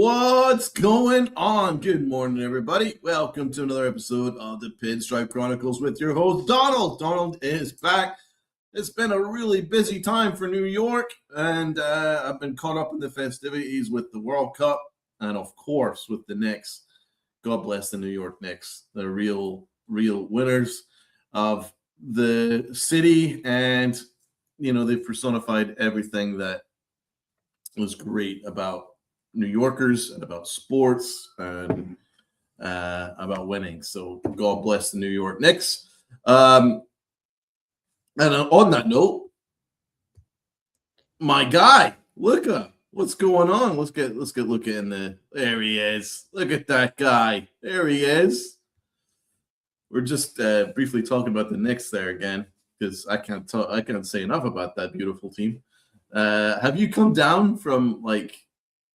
What's going on? Good morning, everybody. Welcome to another episode of the Pinstripe Chronicles with your host, Donald. Donald is back. It's been a really busy time for New York, and I've been caught up in the festivities with the World Cup and, of course, with the Knicks. God bless the New York Knicks. They're real winners of the city, and, they've personified everything that was great about New Yorkers and about sports and about winning. So God bless the New York Knicks. And on that note, my guy, Luca, what's going on? Let's get Luca in the. There he is. Look at that guy. There he is. We're just briefly talking about the Knicks there again because I can't say enough about that beautiful team. Have you come down from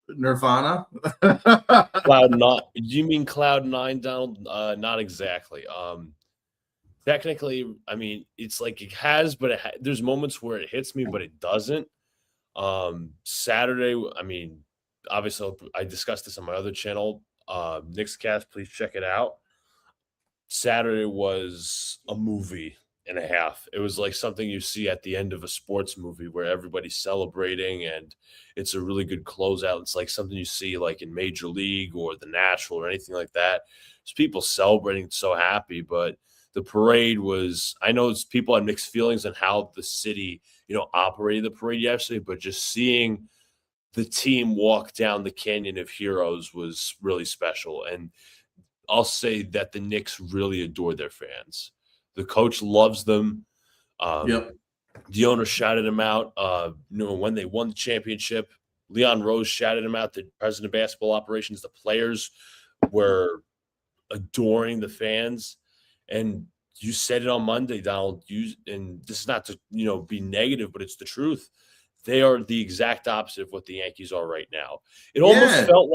Nirvana? Cloud9. Do you mean Cloud9 down? Not exactly. Technically, I mean, it's like it has, but there's moments where it hits me, but it doesn't. Saturday, I mean, obviously, I discussed this on my other channel, Knickscast. Please check it out. Saturday was a movie and a half. It was like something you see at the end of a sports movie where everybody's celebrating and it's a really good closeout. It's like something you see like in Major League or the Nashville or anything like that. There's people celebrating, so happy, but the parade was, I know it's people had mixed feelings on how the city, operated the parade yesterday, but just seeing the team walk down the Canyon of Heroes was really special. And I'll say that the Knicks really adore their fans. The coach loves them. Yep. The owner shouted him out. When they won the championship, Leon Rose shouted him out. The president of basketball operations, the players were adoring the fans. And you said it on Monday, Donald. And this is not to be negative, but it's the truth. They are the exact opposite of what the Yankees are right now. It almost felt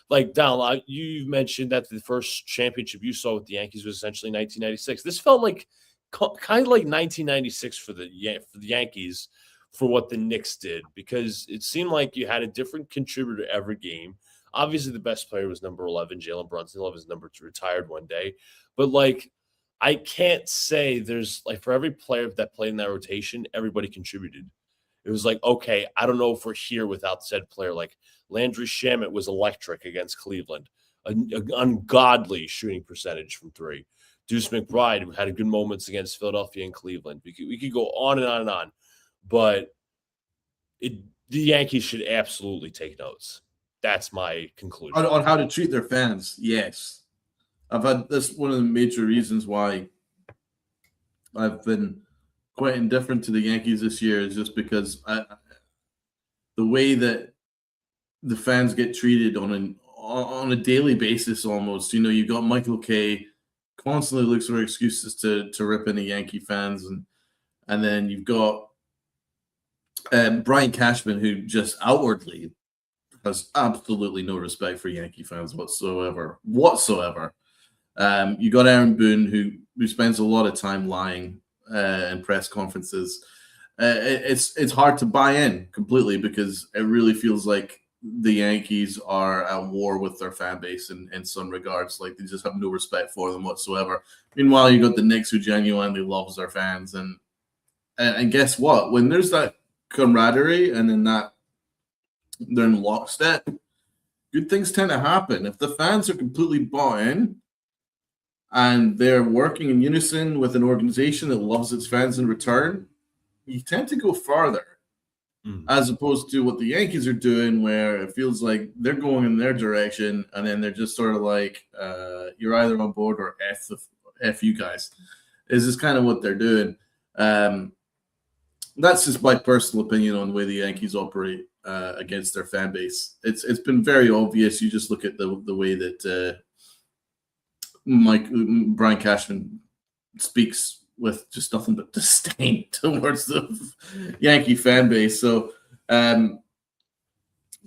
like Donald, you mentioned that the first championship you saw with the Yankees was essentially 1996. This felt like kind of like 1996 for the Yankees for what the Knicks did, because it seemed like you had a different contributor every game. Obviously, the best player was number 11, Jalen Brunson. He'll have his number 2 retired one day. But, I can't say there's, for every player that played in that rotation, everybody contributed. It was like, okay, I don't know if we're here without said player. Like Landry Shamet was electric against Cleveland, an ungodly shooting percentage from 3. Deuce McBride had good moments against Philadelphia and Cleveland. We could go on and on and on, but the Yankees should absolutely take notes. That's my conclusion. On how to treat their fans, yes. I've had this one of the major reasons why I've been quite indifferent to the Yankees this year is just because the way that the fans get treated on a daily basis almost. You've got Michael Kay constantly looks for excuses to rip into Yankee fans, and then you've got Brian Cashman, who just outwardly has absolutely no respect for Yankee fans whatsoever. You got Aaron Boone, who spends a lot of time lying in press conferences. It's hard to buy in completely because it really feels like the Yankees are at war with their fan base in some regards. Like they just have no respect for them whatsoever. Meanwhile, you got the Knicks, who genuinely loves their fans, and guess what? When there's that camaraderie and then that they're in lockstep, good things tend to happen. If the fans are completely bought in and they're working in unison with an organization that loves its fans in return, you tend to go farther. As opposed to what the Yankees are doing, where it feels like they're going in their direction, and then they're just sort of like, you're either on board or F you guys. Is this kind of what they're doing? That's just my personal opinion on the way the Yankees operate against their fan base. It's been very obvious. You just look at the way that Brian Cashman speaks with just nothing but disdain towards the Yankee fan base. So one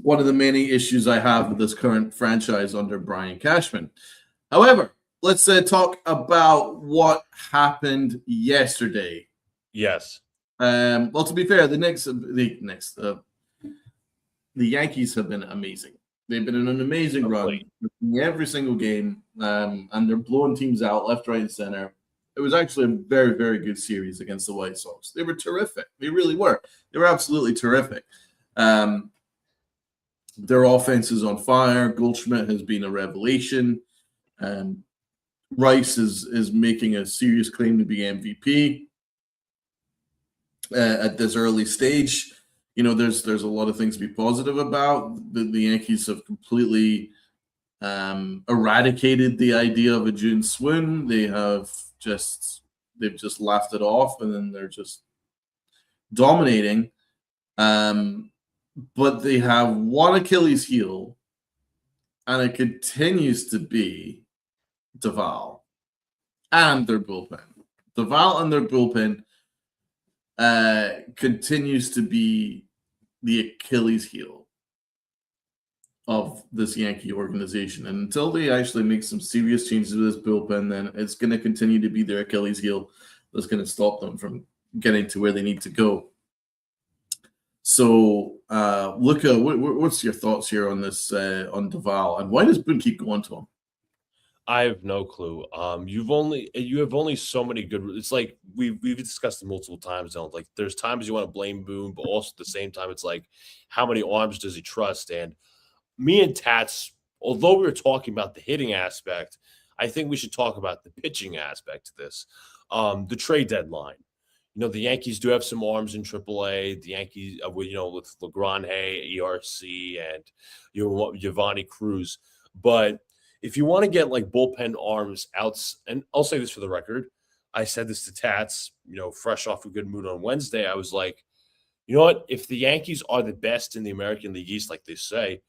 of the many issues I have with this current franchise under Brian Cashman. However, let's talk about what happened yesterday. Yes. Well, to be fair, the Yankees have been amazing They've been in an amazing run every single game, and they're blowing teams out left, right, and center. It was actually a very, very good series against the White Sox. They were terrific. They really were. They were absolutely terrific. Their offense is on fire. Goldschmidt has been a revelation. Rice is making a serious claim to be MVP at this early stage. You know, there's a lot of things to be positive about. The Yankees have completely eradicated the idea of a June swoon. They've just laughed it off, and then they're just dominating. But they have one Achilles heel, and it continues to be Duvall and their bullpen. Duvall and their bullpen continues to be the Achilles heel of this Yankee organization. And until they actually make some serious changes to this bullpen, then it's going to continue to be their Achilles heel that's going to stop them from getting to where they need to go. So, Luca, what's your thoughts here on this, on Duvall, and why does Boone keep going to him? I have no clue. You have only so many good. It's like we've discussed it multiple times. Like there's times you want to blame Boone, but also at the same time, it's like how many arms does he trust? And me and Tats, although we were talking about the hitting aspect, I think we should talk about the pitching aspect of this. The trade deadline. You know, the Yankees do have some arms in AAA. The Yankees, with LeGrand, ERC, and Giovanni Cruz. But if you want to get like bullpen arms out, and I'll say this for the record, I said this to Tats, fresh off a good mood on Wednesday. I was like, you know what? If the Yankees are the best in the American League East, like they say,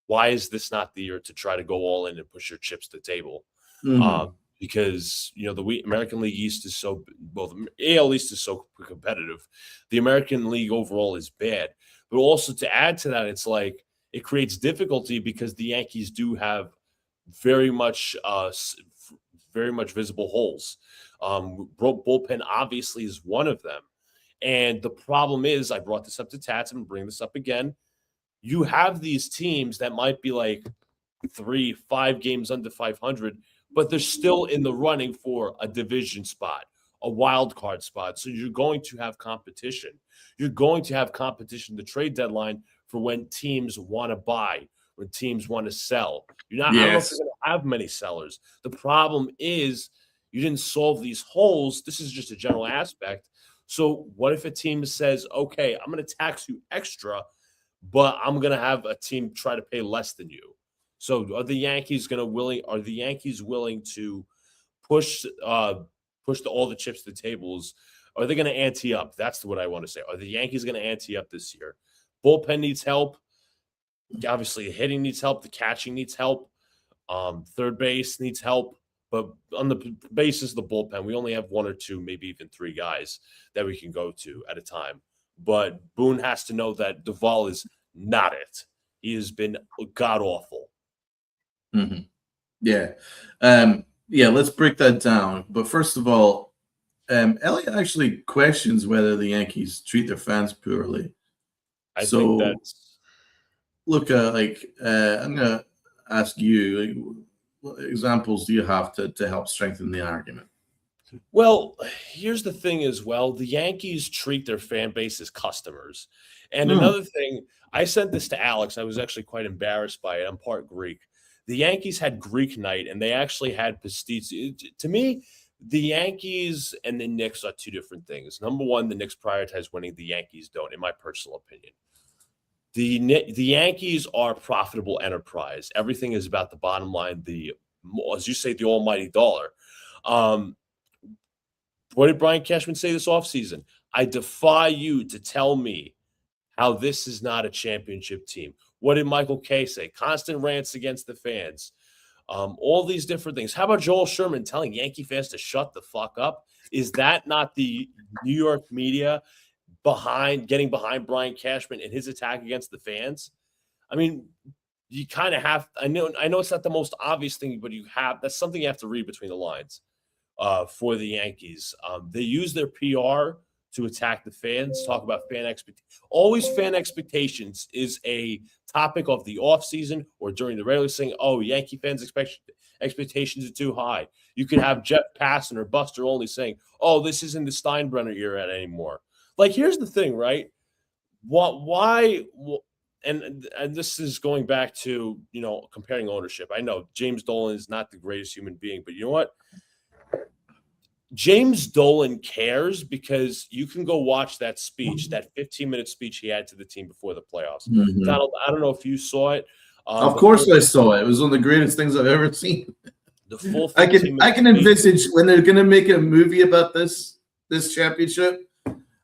why is this not the year to try to go all in and push your chips to the table? Mm-hmm. Because the American League East is so the AL East is so competitive. The American League overall is bad, but also to add to that, it's like it creates difficulty because the Yankees do have very much visible holes. Bullpen obviously is one of them, and the problem is, I brought this up to Tats and bring this up again. You have these teams that might be like 3-5 games under 500. But they're still in the running for a division spot, a wild card spot. So you're going to have competition. You're going to have competition, the trade deadline, for when teams want to buy, when teams want to sell. I don't know if you're going to have many sellers. The problem is you didn't solve these holes. This is just a general aspect. So what if a team says, okay, I'm going to tax you extra, but I'm going to have a team try to pay less than you? So are the Yankees willing to push all the chips to the tables? Are they going to ante up? That's what I want to say. Are the Yankees going to ante up this year? Bullpen needs help. Obviously, hitting needs help. The catching needs help. Third base needs help. But on the basis of the bullpen, we only have one or two, maybe even three guys that we can go to at a time. But Boone has to know that Duvall is not it. He has been god-awful. Mm-hmm. Yeah. Let's break that down. But first of all, Elliot actually questions whether the Yankees treat their fans poorly. I think that's... Look, I'm going to ask you, what examples do you have to help strengthen the argument? Well, here's the thing as well. The Yankees treat their fan base as customers. And another thing, I sent this to Alex. I was actually quite embarrassed by it. I'm part Greek. The Yankees had Greek night, and they actually had pastis. To me, the Yankees and the Knicks are two different things. Number one, the Knicks prioritize winning. The Yankees don't, in my personal opinion. The Yankees are a profitable enterprise. Everything is about the bottom line, as you say, the almighty dollar. What did Brian Cashman say this offseason? I defy you to tell me how this is not a championship team. What did Michael Kay say? Constant rants against the fans. All these different things. How about Joel Sherman telling Yankee fans to shut the fuck up? Is that not the New York media getting behind Brian Cashman and his attack against the fans? I mean, you kind of have. I know it's not the most obvious thing, but that's something you have to read between the lines. For the Yankees, they use their PR to attack the fans, talk about fan expectations. Always fan expectations is a topic of the offseason or during the regular season. Oh, Yankee fans expectations are too high. You could have Jeff Passan or Buster Olney saying, oh, this isn't the Steinbrenner era anymore. Like, here's the thing, right? Why and this is going back to, comparing ownership. I know James Dolan is not the greatest human being, but you know what? James Dolan cares because you can go watch that speech, that 15-minute speech he had to the team before the playoffs. Mhm. Donald, I don't know if you saw it. Of course I saw it. It was one of the greatest things I've ever seen. The full I can envisage when they're going to make a movie about this championship.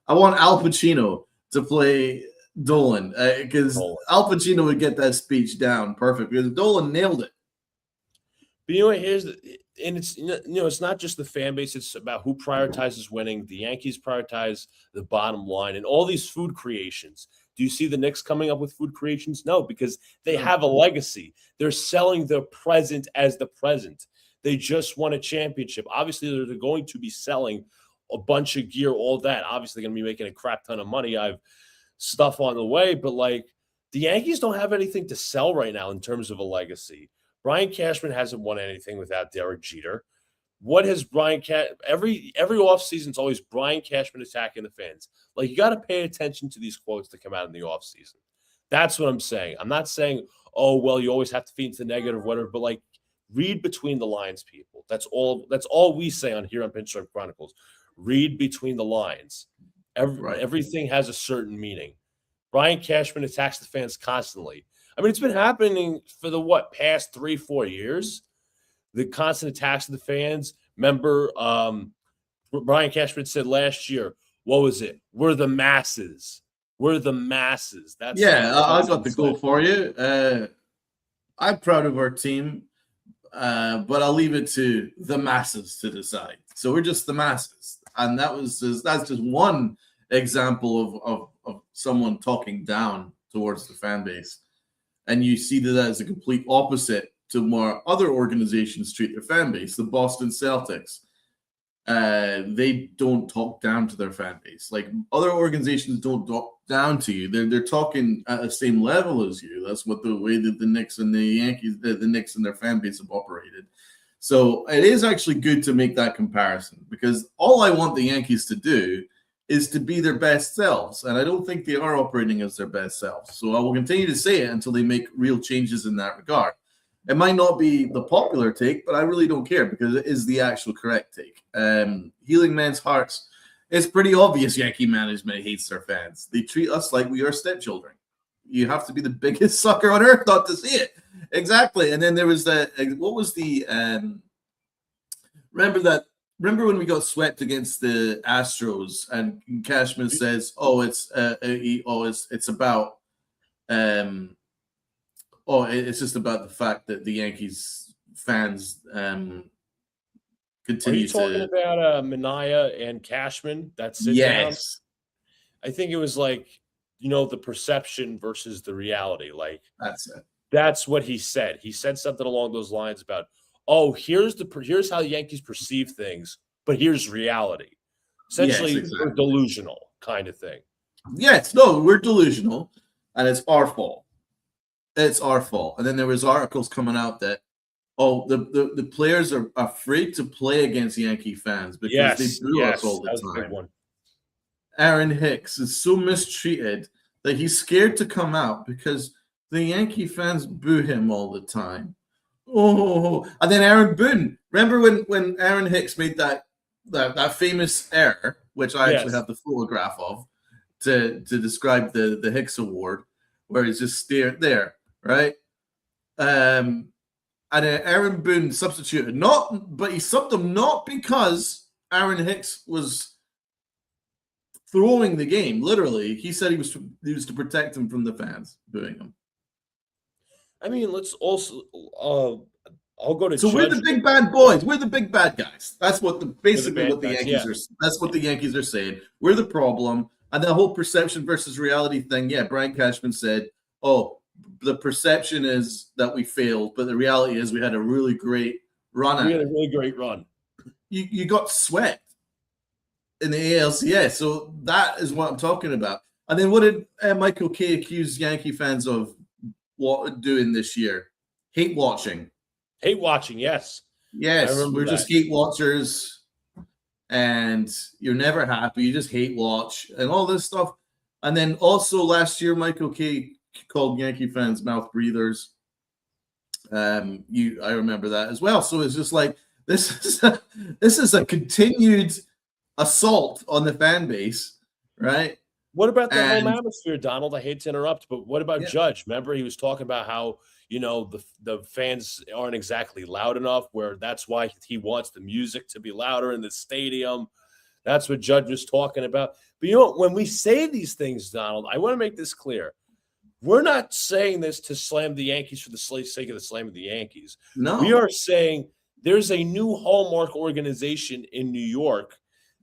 I want Al Pacino to play Dolan because Al Pacino would get that speech down perfect because Dolan nailed it. But it's not just the fan base. It's about who prioritizes winning. The Yankees prioritize the bottom line and all these food creations. Do you see the Knicks coming up with food creations? No, because they have a legacy. They're selling the present as the present. They just won a championship. Obviously, they're going to be selling a bunch of gear, all that. Obviously, going to be making a crap ton of money. I have stuff on the way, but the Yankees don't have anything to sell right now in terms of a legacy. Brian Cashman hasn't won anything without Derek Jeter. What has every offseason is always Brian Cashman attacking the fans. You got to pay attention to these quotes that come out in the offseason. That's what I'm saying. I'm not saying, oh, well, you always have to feed into the negative, whatever, but read between the lines, people. That's all we say here on Pinstripe Chronicles. Read between the lines. Everything has a certain meaning. Brian Cashman attacks the fans constantly. I mean, it's been happening for the past 3-4 years. The constant attacks of the fans. Remember, Brian Cashman said last year, what was it? We're the masses. We're the masses. I got the goal for you. I'm proud of our team, but I'll leave it to the masses to decide. So we're just the masses, and that's just one example of someone talking down towards the fan base. And you see that as a complete opposite to more other organizations treat their fan base. The Boston Celtics, they don't talk down to their fan base. Other organizations don't talk down to you. They're talking at the same level as you. That's what the way that the Knicks and the Yankees, the Knicks and their fan base have operated. So it is actually good to make that comparison because all I want the Yankees to do is to be their best selves. And I don't think they are operating as their best selves. So I will continue to say it until they make real changes in that regard. It might not be the popular take, but I really don't care because it is the actual correct take. Healing men's hearts. It's pretty obvious Yankee management hates their fans. They treat us like we are stepchildren. You have to be the biggest sucker on earth not to see it. Exactly. And then there was Remember when we got swept against the Astros and Cashman says, it's about it's just about the fact that the Yankees fans continue. Are you talking about Minaya and Cashman? That's it. Yes. Down? I think it was the perception versus the reality. That's it. That's what he said. He said something along those lines about, here's how the Yankees perceive things, but here's reality. Essentially, yes, exactly. We're delusional kind of thing. Yes, no, we're delusional, and it's our fault. It's our fault. And then there was articles coming out that, the players are afraid to play against Yankee fans because they boo us all the time. Big one. Aaron Hicks is so mistreated that he's scared to come out because the Yankee fans boo him all the time. Oh, and then Aaron Boone. Remember when Aaron Hicks made that famous error, which I actually have the photograph of to describe the Hicks Award, where he's just staring there, right? And Aaron Boone substituted, but he subbed him not because Aaron Hicks was throwing the game. Literally, he said he was to protect him from the fans booing him. I mean, let's also I'll go to. So we're the big bad boys. We're the big bad guys. That's what the Yankees are. That's what the Yankees are saying. We're the problem, and that whole perception versus reality thing. Yeah, Brian Cashman said, the perception is that we failed, but the reality is we had a really great run. We had a really great run. You got swept. in the ALCS. So that is what I'm talking about. And then what did Michael Kay accuse Yankee fans of doing this year? Hate watching. Hate watching, yes. Yes, we're just hate watchers, and you're never happy. You just hate watch and all this stuff. And then also last year, Michael Kay called Yankee fans mouth breathers. I remember that as well. So it's just like this is a continued assault on the fan base, right? What about the home atmosphere, Donald? I hate to interrupt, but what about Judge? Remember, he was talking about how, the fans aren't exactly loud enough, where that's why he wants the music to be louder in the stadium. That's what Judge was talking about. But when we say these things, Donald, I want to make this clear. We're not saying this to slam the Yankees for the sake of the slamming the Yankees. No. We are saying there's a new hallmark organization in New York.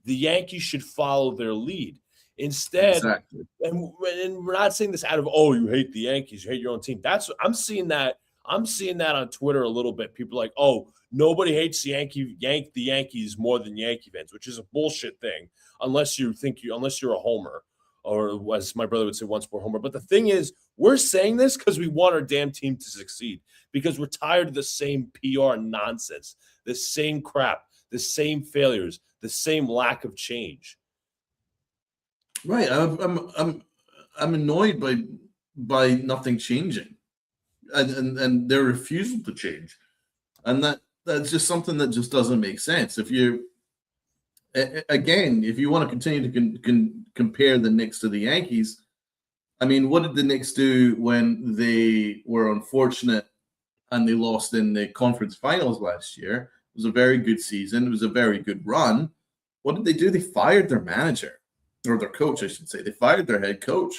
The Yankees should follow their lead. Instead, exactly. and we're not saying this out of, you hate the Yankees, you hate your own team. I'm seeing that on Twitter a little bit. People are like, nobody hates the Yankees more than Yankee fans, which is a bullshit thing, unless you're a homer, or as my brother would say, once more homer. But the thing is, we're saying this because we want our damn team to succeed, because we're tired of the same PR nonsense, the same crap, the same failures, the same lack of change. Right. I'm annoyed by nothing changing, and their refusal to change, and that's just something that just doesn't make sense. If you want to continue to compare the Knicks to the Yankees, I mean, what did the Knicks do when they were unfortunate and they lost in the conference finals last year? It was a very good season. It was a very good run. What did they do? They fired their manager. Or their coach, I should say. They fired their head coach.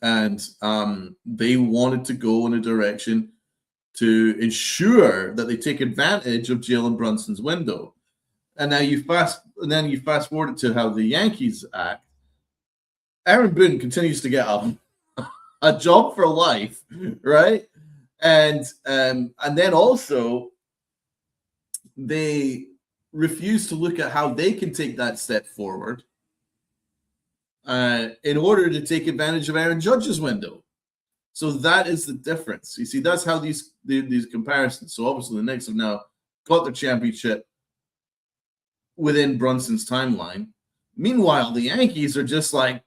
And they wanted to go in a direction to ensure that they take advantage of Jalen Brunson's window. And now you fast forward to how the Yankees act. Aaron Boone continues to get a job for life, right? And then also they refuse to look at how they can take that step forward in order to take advantage of Aaron Judge's window. So that is the difference. You see, that's how these comparisons. So obviously the Knicks have now got their championship within Brunson's timeline. Meanwhile, the Yankees are just like,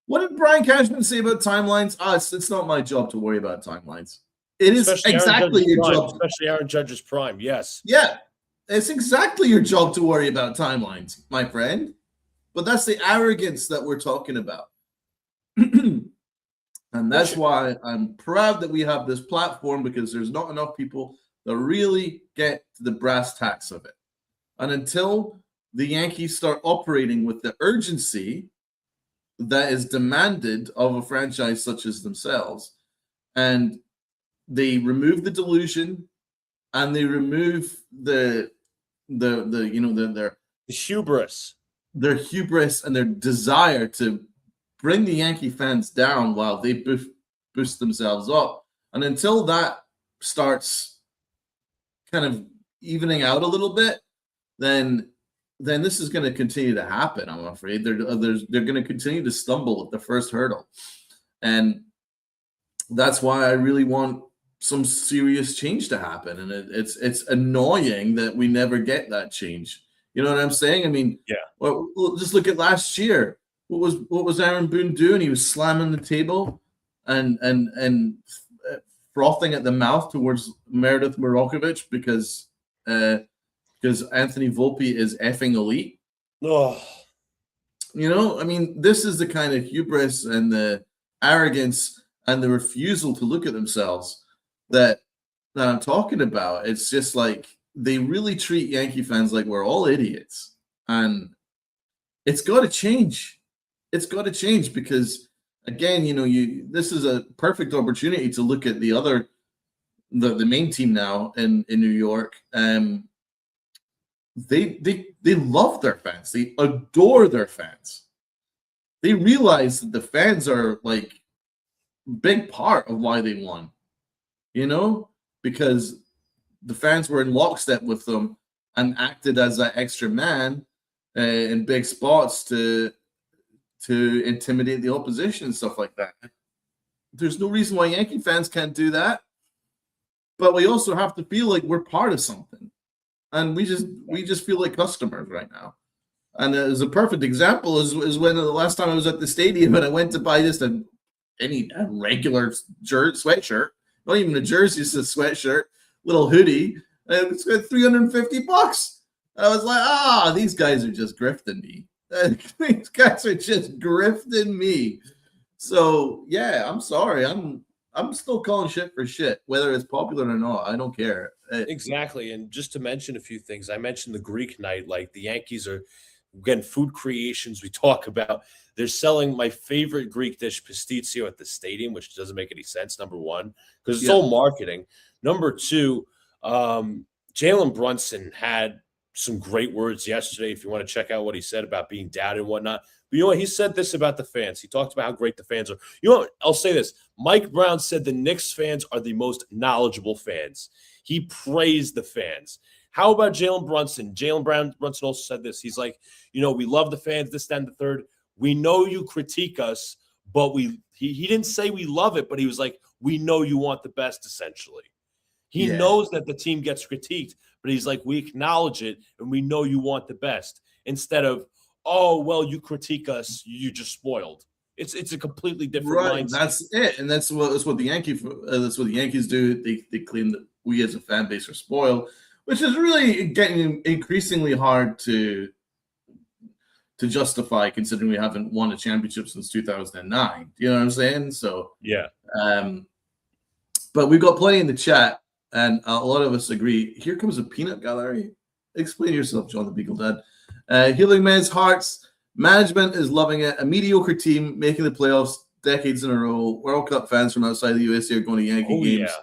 what did Brian Cashman say about timelines? It's not my job to worry about timelines. It is exactly your job. Especially Aaron Judge's prime, yes. Yeah, it's exactly your job to worry about timelines, my friend. But that's the arrogance that we're talking about. And that's why I'm proud that we have this platform, because there's not enough people that really get to the brass tacks of it. And until the Yankees start operating with the urgency that is demanded of a franchise such as themselves, and they remove the delusion, and they remove their hubris. Their hubris and their desire to bring the Yankee fans down while they boost themselves up. And until that starts kind of evening out a little bit, then this is going to continue to happen, I'm afraid. They're going to continue to stumble at the first hurdle. And that's why I really want some serious change to happen. And it's annoying that we never get that change. You know what I'm saying? I mean, yeah. Well, just look at last year. What was Aaron Boone doing? He was slamming the table and frothing at the mouth towards Meredith Morokovich because Anthony Volpe is effing elite. Oh. I mean, this is the kind of hubris and the arrogance and the refusal to look at themselves that I'm talking about. It's just like they really treat Yankee fans like we're all idiots. And it's got to change. It's got to change because, again, this is a perfect opportunity to look at the main team now in New York. They love their fans. They adore their fans. They realize that the fans are like a big part of why they won, because the fans were in lockstep with them and acted as that extra man in big spots to intimidate the opposition and stuff like that. There's no reason why Yankee fans can't do that, but we also have to feel like we're part of something, and we just feel like customers right now. And as a perfect example is when the last time I was at the stadium and I went to buy just a regular sweatshirt, not even a jersey, just a sweatshirt, little hoodie, and it's got $350. I was like, these guys are just grifting me. These guys are just grifting me. So yeah, I'm sorry. I'm still calling shit for shit, whether it's popular or not. I don't care. Exactly. And just to mention a few things, I mentioned the Greek night. Like the Yankees are again food creations. We talk about they're selling my favorite Greek dish, pistizio, at the stadium, which doesn't make any sense. Number one, because it's all marketing. Number two, Jalen Brunson had some great words yesterday. If you want to check out what he said about being doubted and whatnot. But you know what? He said this about the fans. He talked about how great the fans are. You know what? I'll say this. Mike Brown said the Knicks fans are the most knowledgeable fans. He praised the fans. How about Jalen Brunson? Brunson also said this. He's like, we love the fans, this, that, and the third. We know you critique us, but he didn't say we love it, but he was like, we know you want the best, essentially. He knows that the team gets critiqued, but he's like, we acknowledge it, and we know you want the best. Instead of, oh, well, you critique us, you just spoiled. It's a completely different mindset. That's it, and that's what the Yankees do. They claim that we as a fan base are spoiled, which is really getting increasingly hard to justify, considering we haven't won a championship since 2009. You know what I'm saying? So yeah. But we've got plenty in the chat, and a lot of us agree. Here comes a peanut gallery. Explain yourself, John the Beagle Dad. Healing Men's Hearts. Management is loving it. A mediocre team making the playoffs decades in a row. World Cup fans from outside the USA are going to Yankee games. Yeah.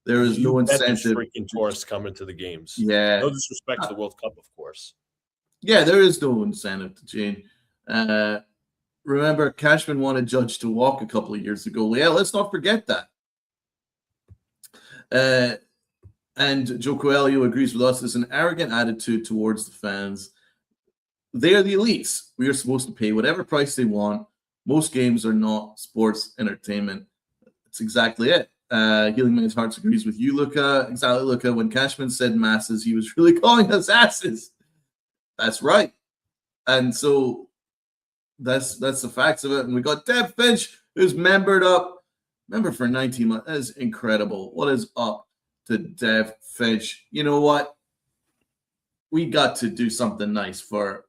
There is no incentive. Freaking tourists coming to the games. Yeah. No disrespect to the World Cup, of course. Yeah, there is no incentive to change. Remember, Cashman wanted Judge to walk a couple of years ago. Yeah, let's not forget that. And Joe Coelho agrees with us. There's an arrogant attitude towards the fans. They are the elites. We are supposed to pay whatever price they want. Most games are not sports entertainment. That's exactly it. Healing Man's Hearts agrees with you, Luca. Exactly, Luca. When Cashman said masses, he was really calling us asses. That's right. And so that's the facts of it. And we got Deb Finch, who's member for 19 months. That is incredible. What is up to Deb Finch? You know what? We got to do something nice for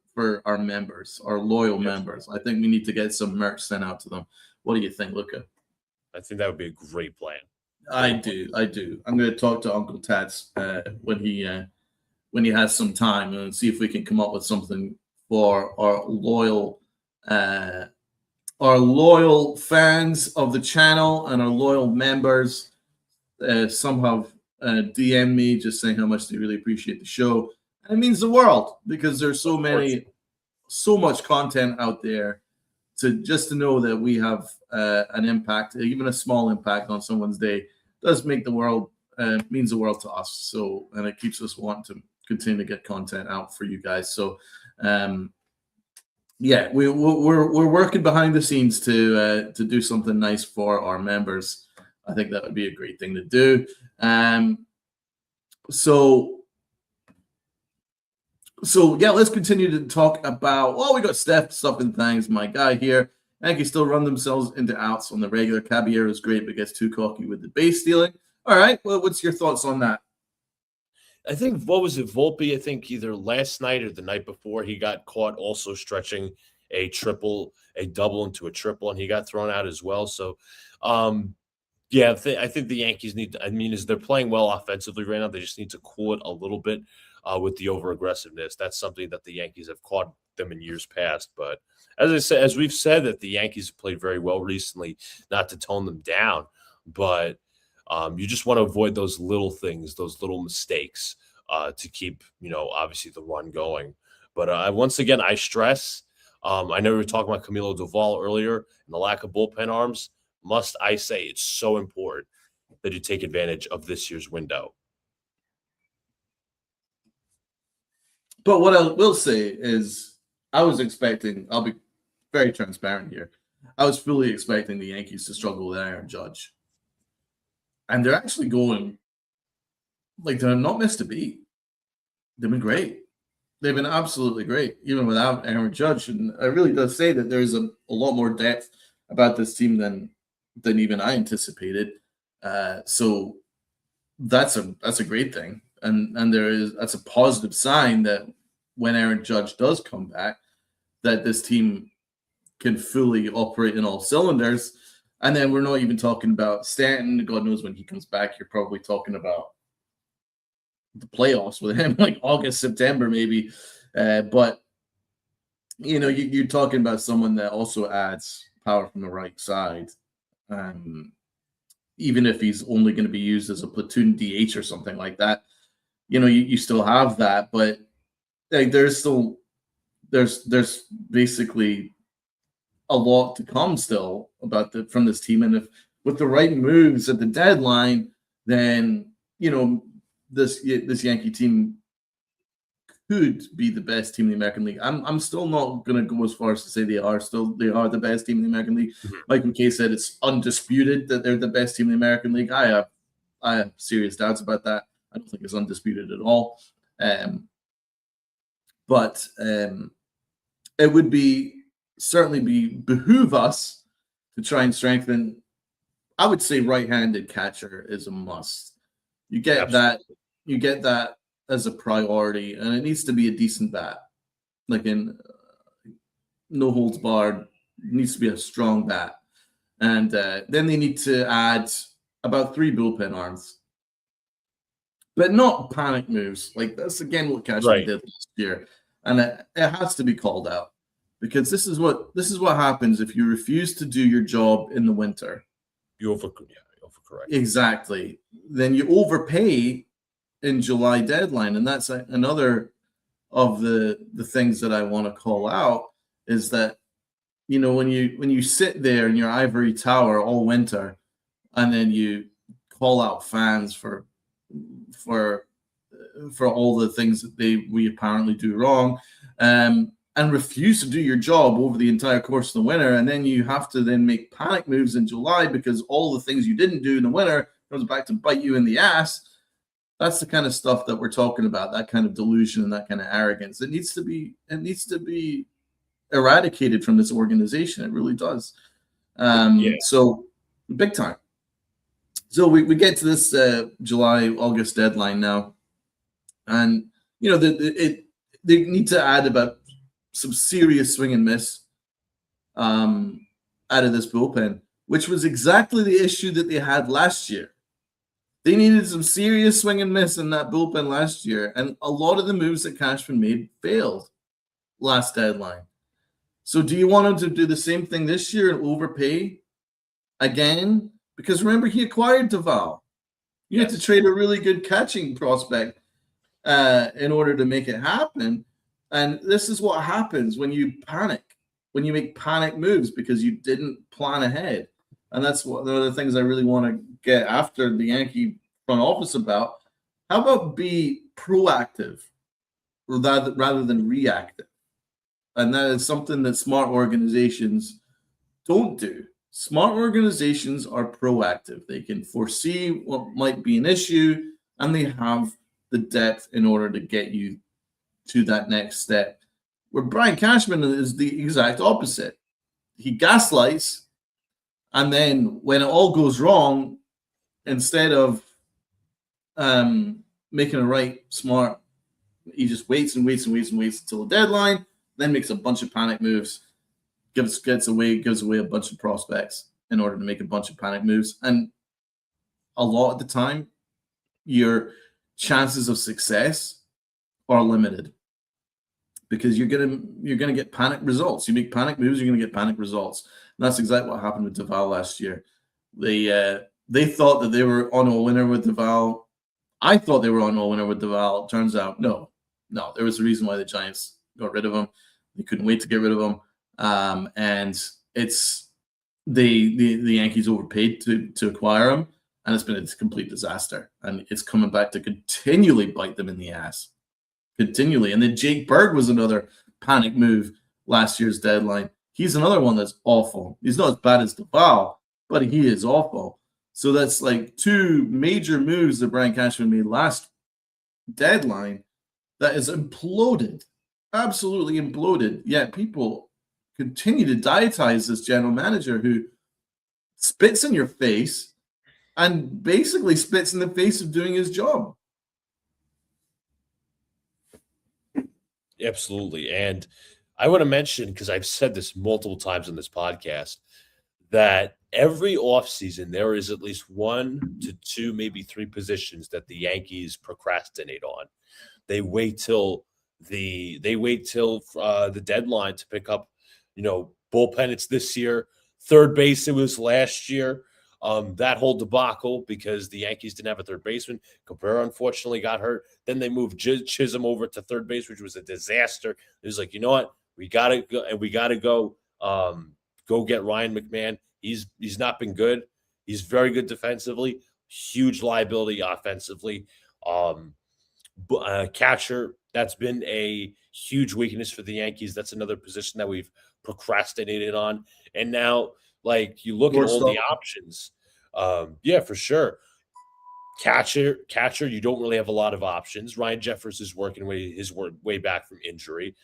our members, our loyal members. I think we need to get some merch sent out to them. What do you think, Luca? I think that would be a great plan. I do. I'm going to talk to Uncle Tats when he has some time and see if we can come up with something for our loyal fans of the channel and our loyal members. Some have DM me just saying how much they really appreciate the show. And it means the world because there's so much content out there to know that we have an impact, even a small impact on someone's day does make the world, means the world to us. So, and it keeps us wanting to continue to get content out for you guys. So, yeah, we're working behind the scenes to do something nice for our members. I think that would be a great thing to do. So yeah, let's continue to talk about. Well, we got Steph stuffing things. My guy here. Yankees still run themselves into outs on the regular. Caballero is great, but gets too cocky with the base stealing. All right. Well, what's your thoughts on that? I think, what was it, Volpe? I think either last night or the night before, he got caught also stretching a double into a triple, and he got thrown out as well. So, yeah, I think the Yankees need to, as they're playing well offensively right now, they just need to cool it a little bit with the over-aggressiveness. That's something that the Yankees have caught them in years past. But as we've said, that the Yankees have played very well recently, not to tone them down, but you just want to avoid those little things, those little mistakes to keep, obviously the run going. But once again, I stress, I know we were talking about Camilo Doval earlier and the lack of bullpen arms. Must I say it's so important that you take advantage of this year's window. But what I will say is I was expecting. I'll be very transparent here. I was fully expecting the Yankees to struggle with Aaron Judge, and they're actually going like they're not missed a beat. They've been great. They've been absolutely great, even without Aaron Judge. And it really does say that there's a lot more depth about this team than even I anticipated. So that's a great thing, and that's a positive sign that when Aaron Judge does come back, that this team can fully operate in all cylinders. And then we're not even talking about Stanton. God knows when he comes back, you're probably talking about the playoffs with him, like August, September, maybe. But you're talking about someone that also adds power from the right side. Even if he's only going to be used as a platoon DH or something like that, you still have that. But like, there's basically a lot to come still from this team. And if with the right moves at the deadline, then this Yankee team could be the best team in the American League. I'm still not going to go as far as to say they are the best team in the American League. Mhm. Mike McKay said it's undisputed that they're the best team in the American League. I have serious doubts about that. I don't think it's undisputed at all. But it would certainly behoove us to try and strengthen. I would say right-handed catcher is a must. You get that as a priority, and it needs to be a decent bat. Like in no holds barred, it needs to be a strong bat. And then they need to add about 3 bullpen arms, but not panic moves. Like that's again what Cashman did last year, and it has to be called out because this is what happens if you refuse to do your job in the winter. You overcorrect. Exactly. Then you overpay in July deadline, and that's another of the things that I want to call out is that when you sit there in your ivory tower all winter, and then you call out fans for all the things that we apparently do wrong, and refuse to do your job over the entire course of the winter, and then you have to then make panic moves in July because all the things you didn't do in the winter comes back to bite you in the ass. That's the kind of stuff that we're talking about, that kind of delusion and that kind of arrogance. It needs to be eradicated from this organization. It really does. So big time. So we get to this July, August deadline now. And, they need to add about some serious swing and miss out of this bullpen, which was exactly the issue that they had last year. They needed some serious swing and miss in that bullpen last year, and a lot of the moves that Cashman made failed last deadline. So do you want him to do the same thing this year and overpay again? Because remember, he acquired Duvall. You had to trade a really good catching prospect in order to make it happen. And this is what happens when you panic, when you make panic moves because you didn't plan ahead. And that's one of the things I really want to get after the Yankee front office about. How about be proactive rather than reactive? And that is something that smart organizations don't do. Smart organizations are proactive. They can foresee what might be an issue, and they have the depth in order to get you to that next step. Where Brian Cashman is the exact opposite. He gaslights, and then when it all goes wrong, instead of making a right, smart, he just waits until the deadline, then makes a bunch of panic moves, gives away a bunch of prospects in order to make a bunch of panic moves. And a lot of the time, your chances of success are limited because you're gonna get panic results. You make panic moves, you're gonna get panic results. And that's exactly what happened with Duvall last year. They thought that they were on a winner with Duvall. I thought they were on a winner with Duvall. Turns out, no. There was a reason why the Giants got rid of him. They couldn't wait to get rid of him. And it's the Yankees overpaid to acquire him, and it's been a complete disaster. And it's coming back to continually bite them in the ass. Continually. And then Jake Berg was another panic move last year's deadline. He's another one that's awful. He's not as bad as Duvall, but he is awful. So that's like two major moves that Brian Cashman made last deadline that is imploded, absolutely imploded. Yet people continue to dietize this general manager who spits in your face and basically spits in the face of doing his job. Absolutely. And I want to mention, because I've said this multiple times on this podcast, that every offseason there is at least 1 to 2, maybe 3 positions that the Yankees procrastinate on. They wait till the deadline to pick up, bullpen. It's this year. Third base, it was last year. That whole debacle because the Yankees didn't have a third baseman. Cabrera unfortunately got hurt. Then they moved Chisholm over to third base, which was a disaster. It was like, you know what? We gotta go, and we gotta go. Go get Ryan McMahon. He's not been good. He's very good defensively. Huge liability offensively. Catcher, that's been a huge weakness for the Yankees. That's another position that we've procrastinated on. And now, like, you look at all the options. Yeah, for sure. Catcher, you don't really have a lot of options. Ryan Jeffers is working his way back from injury.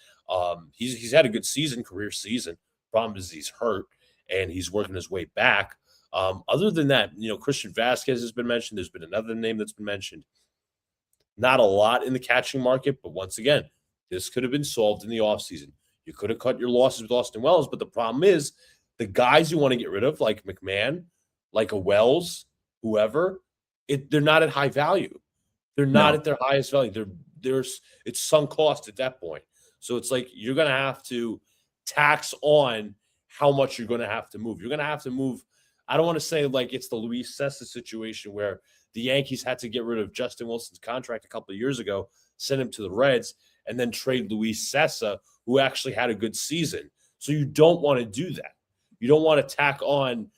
He's had a good career season. Problem is he's hurt and he's working his way back. Other than that, Christian Vasquez has been mentioned. There's been another name that's been mentioned. Not a lot in the catching market, but once again, this could have been solved in the offseason. You could have cut your losses with Austin Wells, but the problem is the guys you want to get rid of, like McMahon, like a Wells, whoever, they're not at high value. They're not at their highest value. It's sunk cost at that point. So it's like you're going to have to tax on how much you're going to have to move. You're going to have to move. I don't want to say like it's the Luis Cessa situation where the Yankees had to get rid of Justin Wilson's contract a couple of years ago, send him to the Reds, and then trade Luis Cessa, who actually had a good season. So you don't want to do that. You don't want to tack on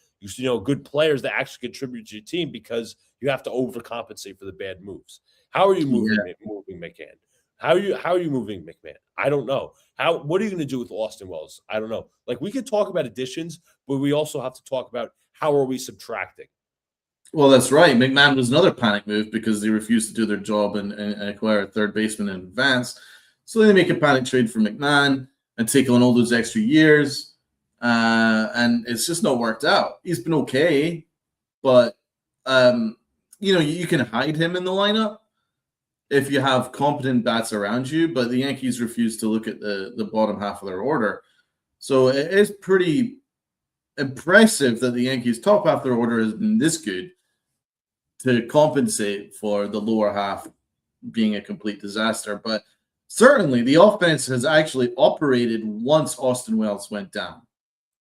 good players that actually contribute to your team because you have to overcompensate for the bad moves. How are you moving McCann? How are you moving McMahon? I don't know. What are you going to do with Austin Wells? I don't know. Like, we could talk about additions, but we also have to talk about how are we subtracting. Well, that's right. McMahon was another panic move because they refused to do their job and acquire a third baseman in advance. So they make a panic trade for McMahon and take on all those extra years. And it's just not worked out. He's been okay, but you can hide him in the lineup if you have competent bats around you, but the Yankees refuse to look at the bottom half of their order. So it is pretty impressive that the Yankees' top half of their order has been this good to compensate for the lower half being a complete disaster. But certainly the offense has actually operated once Austin Wells went down.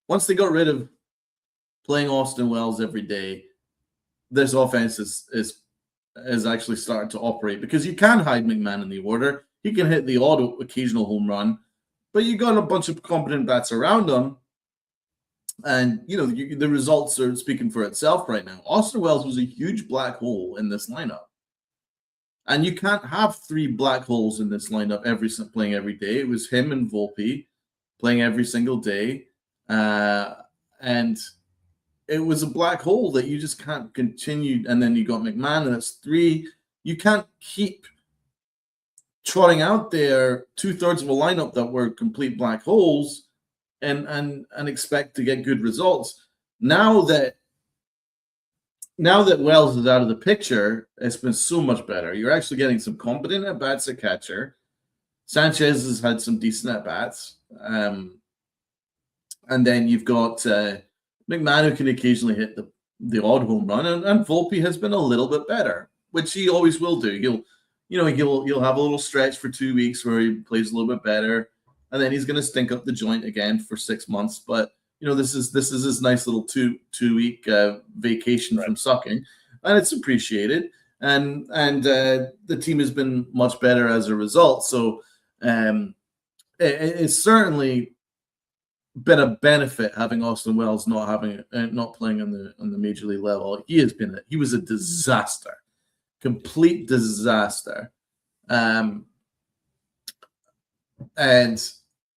Once they got rid of playing Austin Wells every day, this offense is actually starting to operate because you can hide McMahon in the order. He can hit the odd occasional home run, but you got a bunch of competent bats around him. And, the results are speaking for itself right now. Austin Wells was a huge black hole in this lineup. And you can't have 3 black holes in this lineup playing every day. It was him and Volpe playing every single day. And it was a black hole that you just can't continue. And then you got McMahon, and it's 3. You can't keep trotting out there 2/3 of a lineup that were complete black holes and expect to get good results. Now that Wells is out of the picture, it's been so much better. You're actually getting some competent at-bats at catcher. Sanchez has had some decent at-bats. And then you've got McMahon, who can occasionally hit the odd home run, and Volpe has been a little bit better, which he always will do. He'll have a little stretch for 2 weeks where he plays a little bit better, and then he's going to stink up the joint again for 6 months. But this is his nice little two-week vacation from sucking, and it's appreciated. And the team has been much better as a result. So it's certainly been a benefit having Austin Wells not playing on the major league level. He was a disaster, complete disaster. And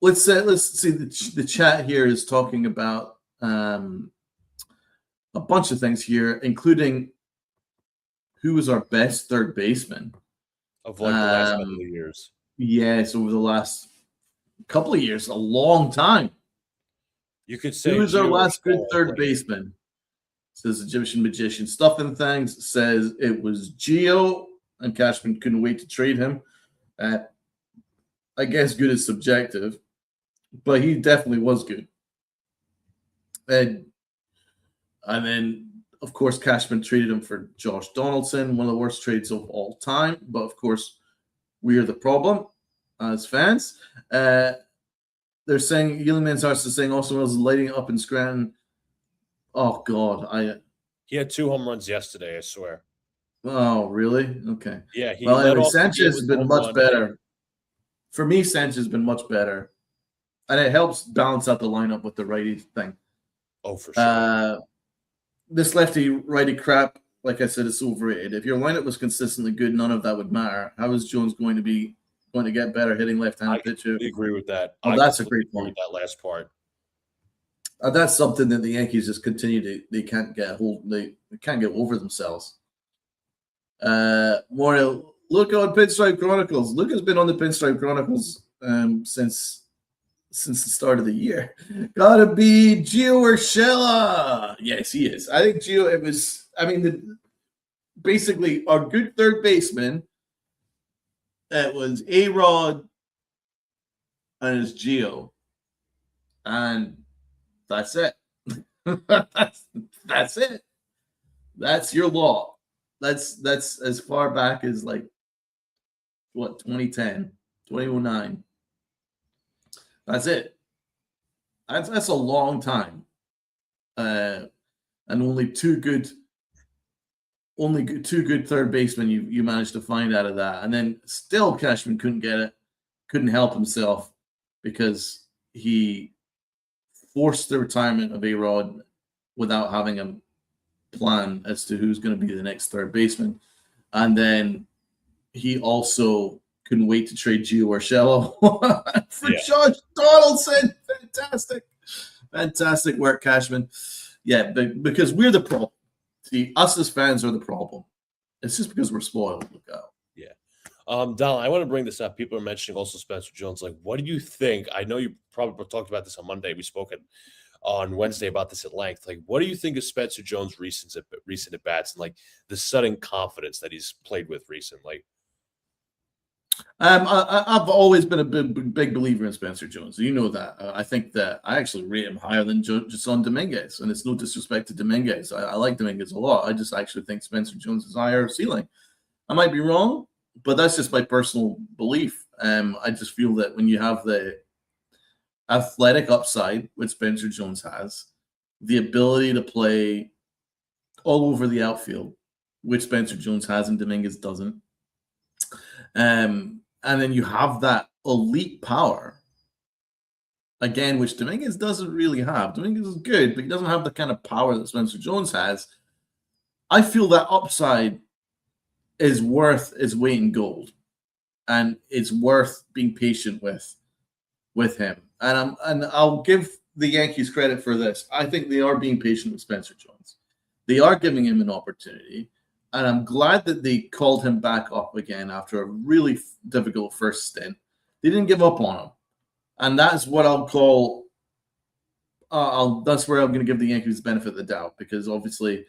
let's see. The chat here is talking about a bunch of things here, including who was our best third baseman. Of like the last couple of years. Yes, over the last couple of years, a long time. You could say who was our Gio last good Urshela third played. baseman? Says Egyptian magician. Stuffing things says it was Gio, and Cashman couldn't wait to trade him. I guess good is subjective, but he definitely was good. And then, of course, Cashman traded him for Josh Donaldson, one of the worst trades of all time. But, of course, we are the problem as fans. They're saying, Healing Man's Hearts is saying Austin Wells is lighting up in Scranton. Oh, God. He had 2 home runs yesterday, I swear. Oh, really? Okay. Yeah, he well, led anyway, off the game Sanchez with has been home much run. better. For me, Sanchez has been much better. And it helps balance out the lineup with the righty thing. Oh, for sure. This lefty-righty crap, like I said, is overrated. If your lineup was consistently good, none of that would matter. How is Jones going to get better hitting left-handed pitcher? I agree with that. Oh, that's a great point. That last part. That's something that the Yankees just continue to they can't get hold. They can't get over themselves. More look on Pinstripe Chronicles. Luke has been on the Pinstripe Chronicles since the start of the year. Gotta be Gio Urshela. Yes, he is. I think Gio. It was. I mean, basically our good third baseman. It was A-Rod and it's Gio, and that's it. that's it. That's your law. That's as far back as like what 2010, 2009. That's it. That's a long time. And only two good third basemen you managed to find out of that. And then still Cashman couldn't get it, couldn't help himself because he forced the retirement of A-Rod without having a plan as to who's going to be the next third baseman. And then he also couldn't wait to trade Gio Urshela for Josh Donaldson. Fantastic work, Cashman. Yeah, because we're the problem. See, us as fans are the problem. It's just because we're spoiled. Look out. Yeah. Donald, I want to bring this up. People are mentioning also Spencer Jones. Like, what do you think? I know you probably talked about this on Monday. We spoke on Wednesday about this at length. Like, what do you think of Spencer Jones' recent at bats and like the sudden confidence that he's played with recently? I've always been a big believer in Spencer Jones. You know that. I think that I actually rate him higher than Jason Dominguez, and it's no disrespect to Dominguez. I like Dominguez a lot. I just actually think Spencer Jones is higher ceiling. I might be wrong, but that's just my personal belief. I just feel that when you have the athletic upside, which Spencer Jones has, the ability to play all over the outfield, which Spencer Jones has and Dominguez doesn't. And then you have that elite power, again, which Dominguez doesn't really have. Dominguez is good, but he doesn't have the kind of power that Spencer Jones has. I feel that upside is worth its weight in gold, and it's worth being patient with him. And I'll give the Yankees credit for this. I think they are being patient with Spencer Jones. They are giving him an opportunity. And I'm glad that they called him back up again after a really difficult first stint. They didn't give up on him. And that's what I'll call that's where I'm going to give the Yankees the benefit of the doubt, because obviously,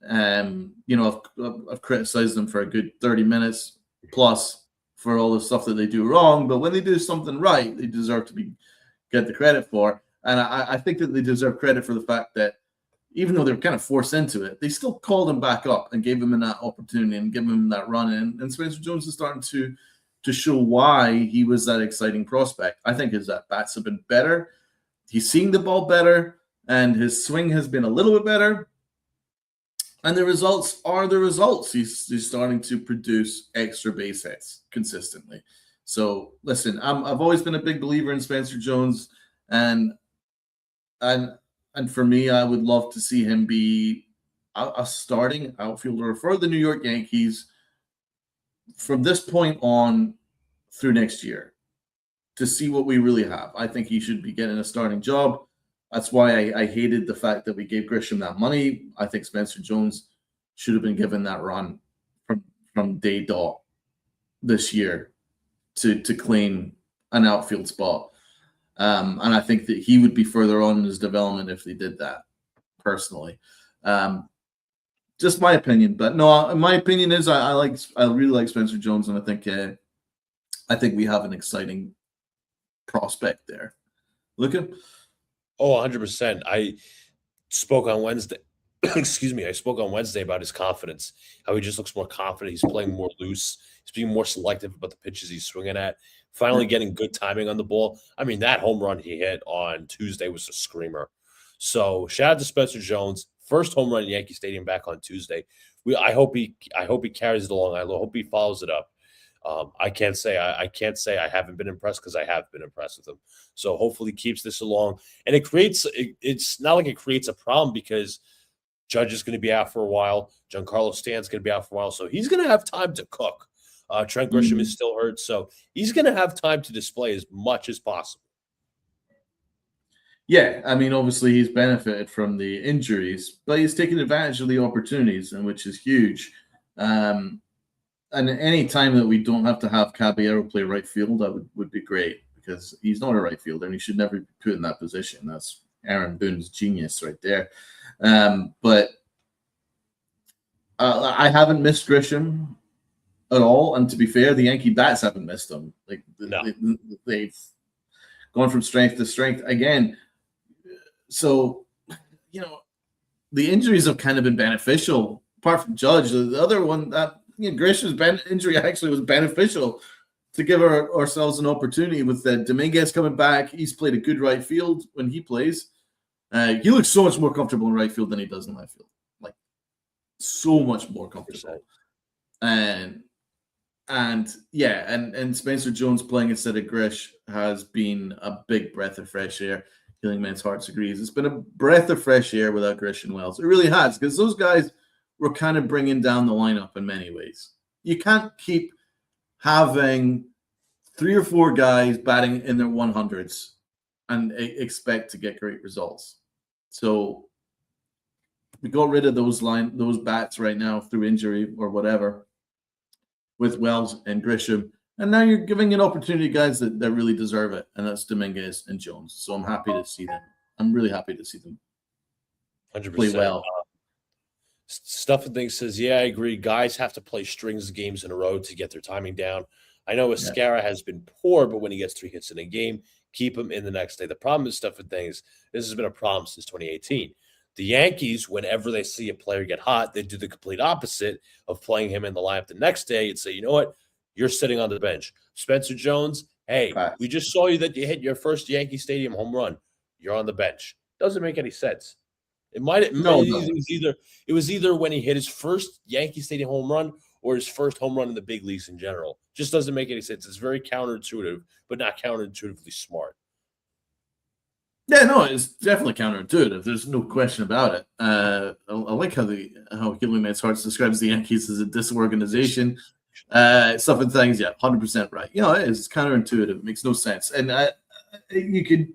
I've criticized them for a good 30 minutes plus for all the stuff that they do wrong. But when they do something right, they deserve to get the credit for. And I think that they deserve credit for the fact that even though they're kind of forced into it, they still called him back up and gave him that opportunity and gave him that run. And Spencer Jones is starting to show why he was that exciting prospect. I think his at-bats have been better. He's seeing the ball better, and his swing has been a little bit better. And the results are the results. He's starting to produce extra base hits consistently. So, listen, I've always been a big believer in Spencer Jones, and for me, I would love to see him be a starting outfielder for the New York Yankees from this point on through next year. to see what we really have. I think he should be getting a starting job. That's why I hated the fact that we gave Grisham that money. I think Spencer Jones should have been given that run from day dot this year to claim an outfield spot. And I think that he would be further on in his development if they did that, personally. Just my opinion. But no, my opinion is I really like Spencer Jones, and I think we have an exciting prospect there. Look at Oh, 100%. I spoke on Wednesday. Excuse me. I spoke on Wednesday about his confidence, how he just looks more confident. He's playing more loose. He's being more selective about the pitches he's swinging at. Finally getting good timing on the ball. I mean, that home run he hit on Tuesday was a screamer. So shout out to Spencer Jones. First home run in Yankee Stadium back on Tuesday. I hope he carries it along. I hope he follows it up. I can't say I haven't been impressed, because I have been impressed with him. So hopefully he keeps this along. And it's not like it creates a problem, because Judge is going to be out for a while. Giancarlo Stanton's going to be out for a while. So he's going to have time to cook. Trent Grisham is still hurt. So he's going to have time to display as much as possible. Yeah, I mean, obviously he's benefited from the injuries, but he's taken advantage of the opportunities, and which is huge. And any time that we don't have to have Caballero play right field, that would be great, because he's not a right fielder and he should never be put in that position. That's Aaron Boone's genius right there. But I haven't missed Grisham at all, and to be fair, the Yankee bats haven't missed him. Like they've gone from strength to strength again. So, the injuries have kind of been beneficial. Apart from Judge, the other one, that Grisham's injury actually was beneficial to give ourselves an opportunity with Dominguez coming back. He's played a good right field when he plays. He looks so much more comfortable in right field than he does in left field. Like, so much more comfortable. And Spencer Jones playing instead of Grish has been a big breath of fresh air. Healing Man's Hearts agrees. It's been a breath of fresh air without Grish and Wells. It really has, because those guys were kind of bringing down the lineup in many ways. You can't keep having 3 or 4 guys batting in their 100s and expect to get great results. So we got rid of those bats right now through injury or whatever with Wells and Grisham. And now you're giving an opportunity to guys that really deserve it, and that's Dominguez and Jones. So I'm happy to see them. I'm really happy to see them 100%. play well. Stuff and Things says, yeah, I agree. Guys have to play strings of games in a row to get their timing down. I know Escara has been poor, but when he gets 3 hits in a game, keep him in the next day. The problem is Stuff and Things. This has been a problem since 2018. The Yankees, whenever they see a player get hot, they do the complete opposite of playing him in the lineup the next day and say, you know what? You're sitting on the bench. Spencer Jones, hey, we just saw you that you hit your first Yankee Stadium home run. You're on the bench. Doesn't make any sense. It was either when he hit his first Yankee Stadium home run or his first home run in the big leagues in general. Just doesn't make any sense. It's very counterintuitive, but not counterintuitively smart. Yeah, no, it's definitely counterintuitive. There's no question about it. I like how Healing Man's Hearts describes the Yankees as a disorganization. Stuff and Things, 100% right. It's counterintuitive. It makes no sense. And you could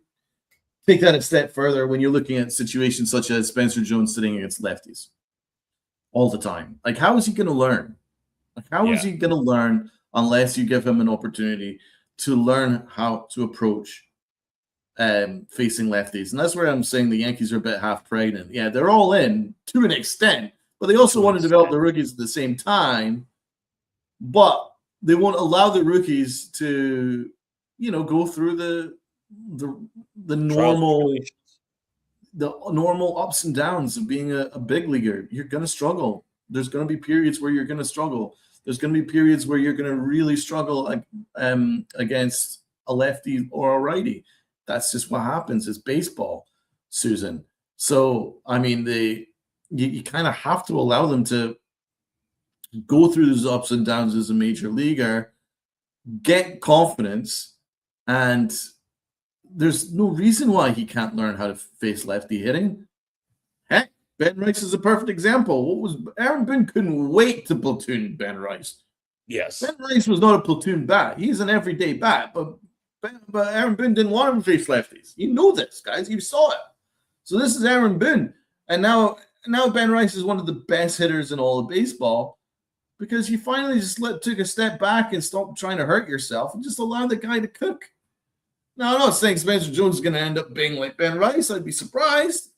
take that a step further when you're looking at situations such as Spencer Jones sitting against lefties all the time. Like, how is he going to learn? Is he going to learn unless you give him an opportunity to learn how to approach facing lefties? And that's where I'm saying the Yankees are a bit half pregnant. Yeah, they're all in to an extent, but they also want to develop the rookies at the same time. But they won't allow the rookies to, go through the normal ups and downs of being a big leaguer. You're going to struggle. There's going to be periods where you're going to struggle. There's going to be periods where you're going to really struggle against a lefty or a righty. That's just what happens. It's baseball, Susan. So, I mean, you kind of have to allow them to go through those ups and downs as a major leaguer, get confidence, and there's no reason why he can't learn how to face lefty hitting. Heck, Ben Rice is a perfect example. Aaron Boone couldn't wait to platoon Ben Rice. Yes. Ben Rice was not a platoon bat. He's an everyday bat, but But Aaron Boone didn't want him to face lefties. You know this, guys. You saw it. So this is Aaron Boone. And now Ben Rice is one of the best hitters in all of baseball because you finally just took a step back and stopped trying to hurt yourself and just allow the guy to cook. Now, I'm not saying Spencer Jones is going to end up being like Ben Rice. I'd be surprised.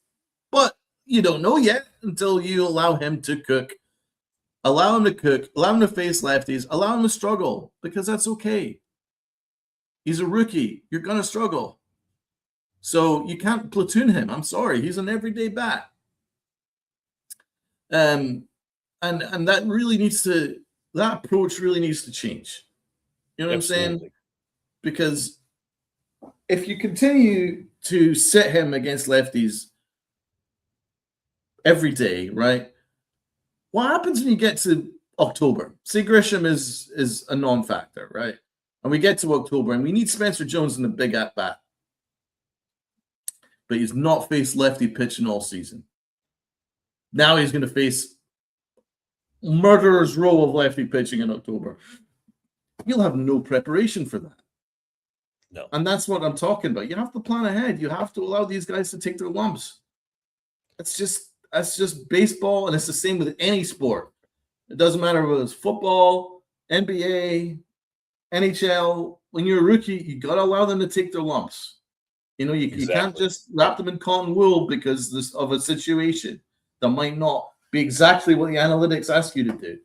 But you don't know yet until you allow him to cook. Allow him to cook. Allow him to face lefties. Allow him to struggle because that's okay. He's a rookie. You're going to struggle. So you can't platoon him. I'm sorry. He's an everyday bat. And that really needs to, that approach really needs to change. You know what Absolutely. I'm saying? Because if you continue to sit him against lefties every day, right? What happens when you get to October? Say Grisham is a non-factor, right? And we get to October and we need Spencer Jones in the big at-bat. But he's not faced lefty pitching all season. Now he's going to face murderer's row of lefty pitching in October. You'll have no preparation for that. No. And that's what I'm talking about. You have to plan ahead. You have to allow these guys to take their lumps. That's just baseball, and it's the same with any sport. It doesn't matter whether it's football, NBA, NHL. When you're a rookie, you got to allow them to take their lumps. You know, you can't just wrap them in cotton wool because of a situation that might not be exactly what the analytics ask you to do.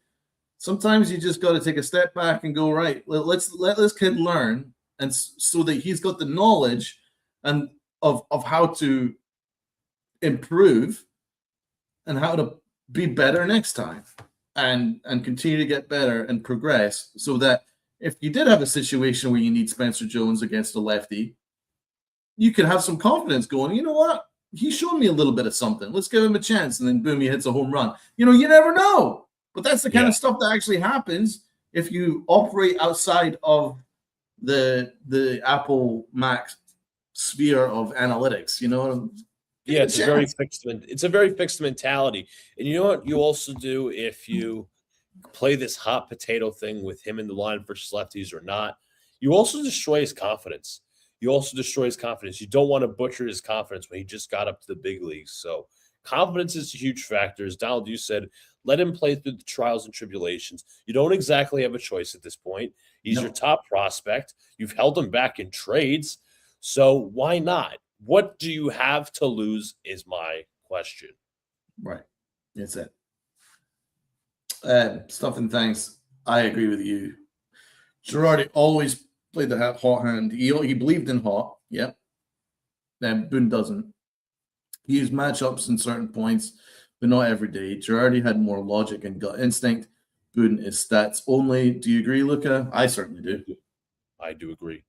Sometimes you just got to take a step back and go, right, let's let this kid learn, and so that he's got the knowledge and of how to improve and how to be better next time and continue to get better and progress, so that if you did have a situation where you need Spencer Jones against a lefty, you can have some confidence going, you know what? He showed me a little bit of something. Let's give him a chance. And then boom, he hits a home run. You know, you never know. But that's the kind of stuff that actually happens if you operate outside of the Apple Mac sphere of analytics. You know, yeah, it's a very fixed mentality. And you know what you also do if you play this hot potato thing with him in the line versus lefties or not? You also destroy his confidence. You don't want to butcher his confidence when he just got up to the big leagues. So confidence is a huge factor. As Donald, you said, let him play through the trials and tribulations. You don't exactly have a choice at this point. He's your top prospect. You've held him back in trades. So why not? What do you have to lose is my question. Right. That's it. Stuff and thanks. I agree with you. Girardi always played the hot hand. He believed in hot. Yep. Then Boone doesn't. He used matchups in certain points, but not every day. Girardi had more logic and gut instinct. Boone is stats only. Do you agree, Luca? I certainly do. I do agree.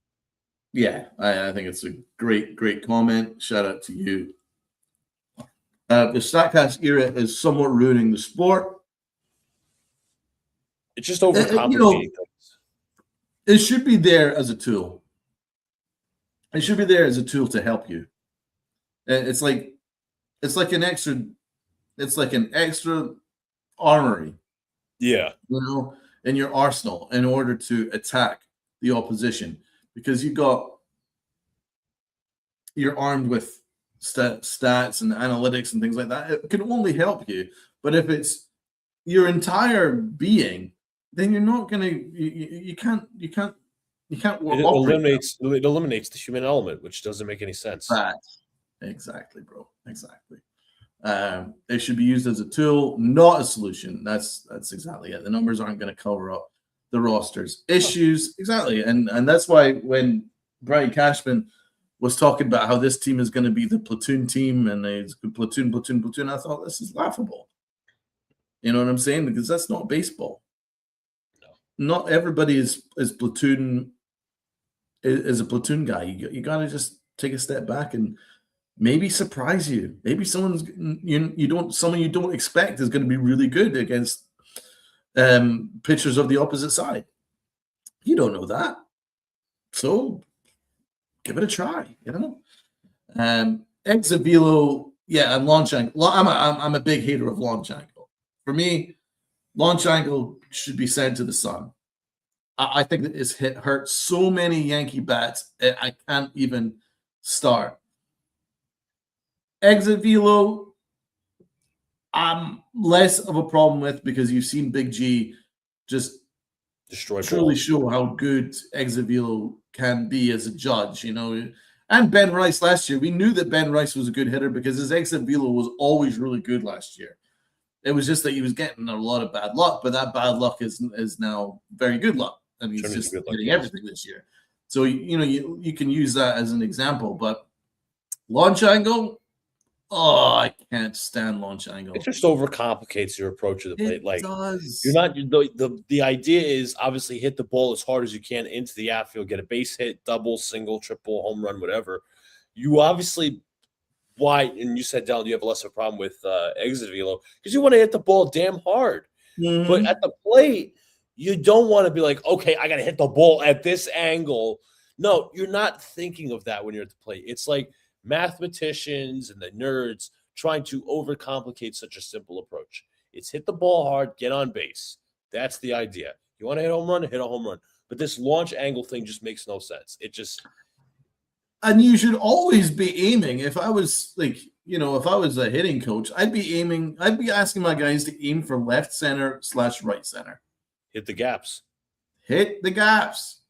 Yeah, I think it's a great comment. Shout out to you. The StatCast era is somewhat ruining the sport. It's just overcomplicating things. It should be there as a tool. It should be there as a tool to help you. It's like an extra armory. Yeah. You know, in your arsenal in order to attack the opposition, because you're armed with stats and analytics and things like that. It can only help you. But if it's your entire being, then you're not going to. You can't. It eliminates the human element, which doesn't make any sense. Exactly, bro. Exactly. It should be used as a tool, not a solution. That's exactly it. The numbers aren't going to cover up the roster's issues. Exactly. And that's why when Brian Cashman was talking about how this team is going to be the platoon team and it's platoon, I thought this is laughable. You know what I'm saying? Because that's not baseball. No. Not everybody is platoon is a platoon guy. You got to just take a step back and maybe surprise you. Maybe someone you don't expect is going to be really good against pitchers of the opposite side. You don't know that, so give it a try. You know, Exavilo, yeah, and launch angle. I'm a big hater of launch angle. For me, launch angle should be sent to the sun. I think that it's hurt so many Yankee bats, I can't even start. Exit velo, I'm less of a problem with because you've seen Big G just Destroy truly balls. show how good exit velo can be as a judge, And Ben Rice last year, we knew that Ben Rice was a good hitter because his exit velo was always really good last year. It was just that he was getting a lot of bad luck, but that bad luck is now very good luck, and he's just hitting everything this year. So you can use that as an example, but launch angle, oh, I can't stand launch angle. It just overcomplicates your approach to the plate. It does. You're not the idea is obviously hit the ball as hard as you can into the outfield, get a base hit, double, single, triple, home run, whatever. You obviously and you said, Dell, you have less of a problem with exit velo because you want to hit the ball damn hard. Mm-hmm. But at the plate, you don't want to be like, okay, I got to hit the ball at this angle. No, you're not thinking of that when you're at the plate. It's like mathematicians and the nerds trying to overcomplicate such a simple approach. It's hit the ball hard, get on base. That's the idea. You want to hit a home run, hit a home run. But this launch angle thing just makes no sense. And you should always be aiming. If I was if I was a hitting coach, I'd be asking my guys to aim for left center / right center. Hit the gaps. Hit the gaps.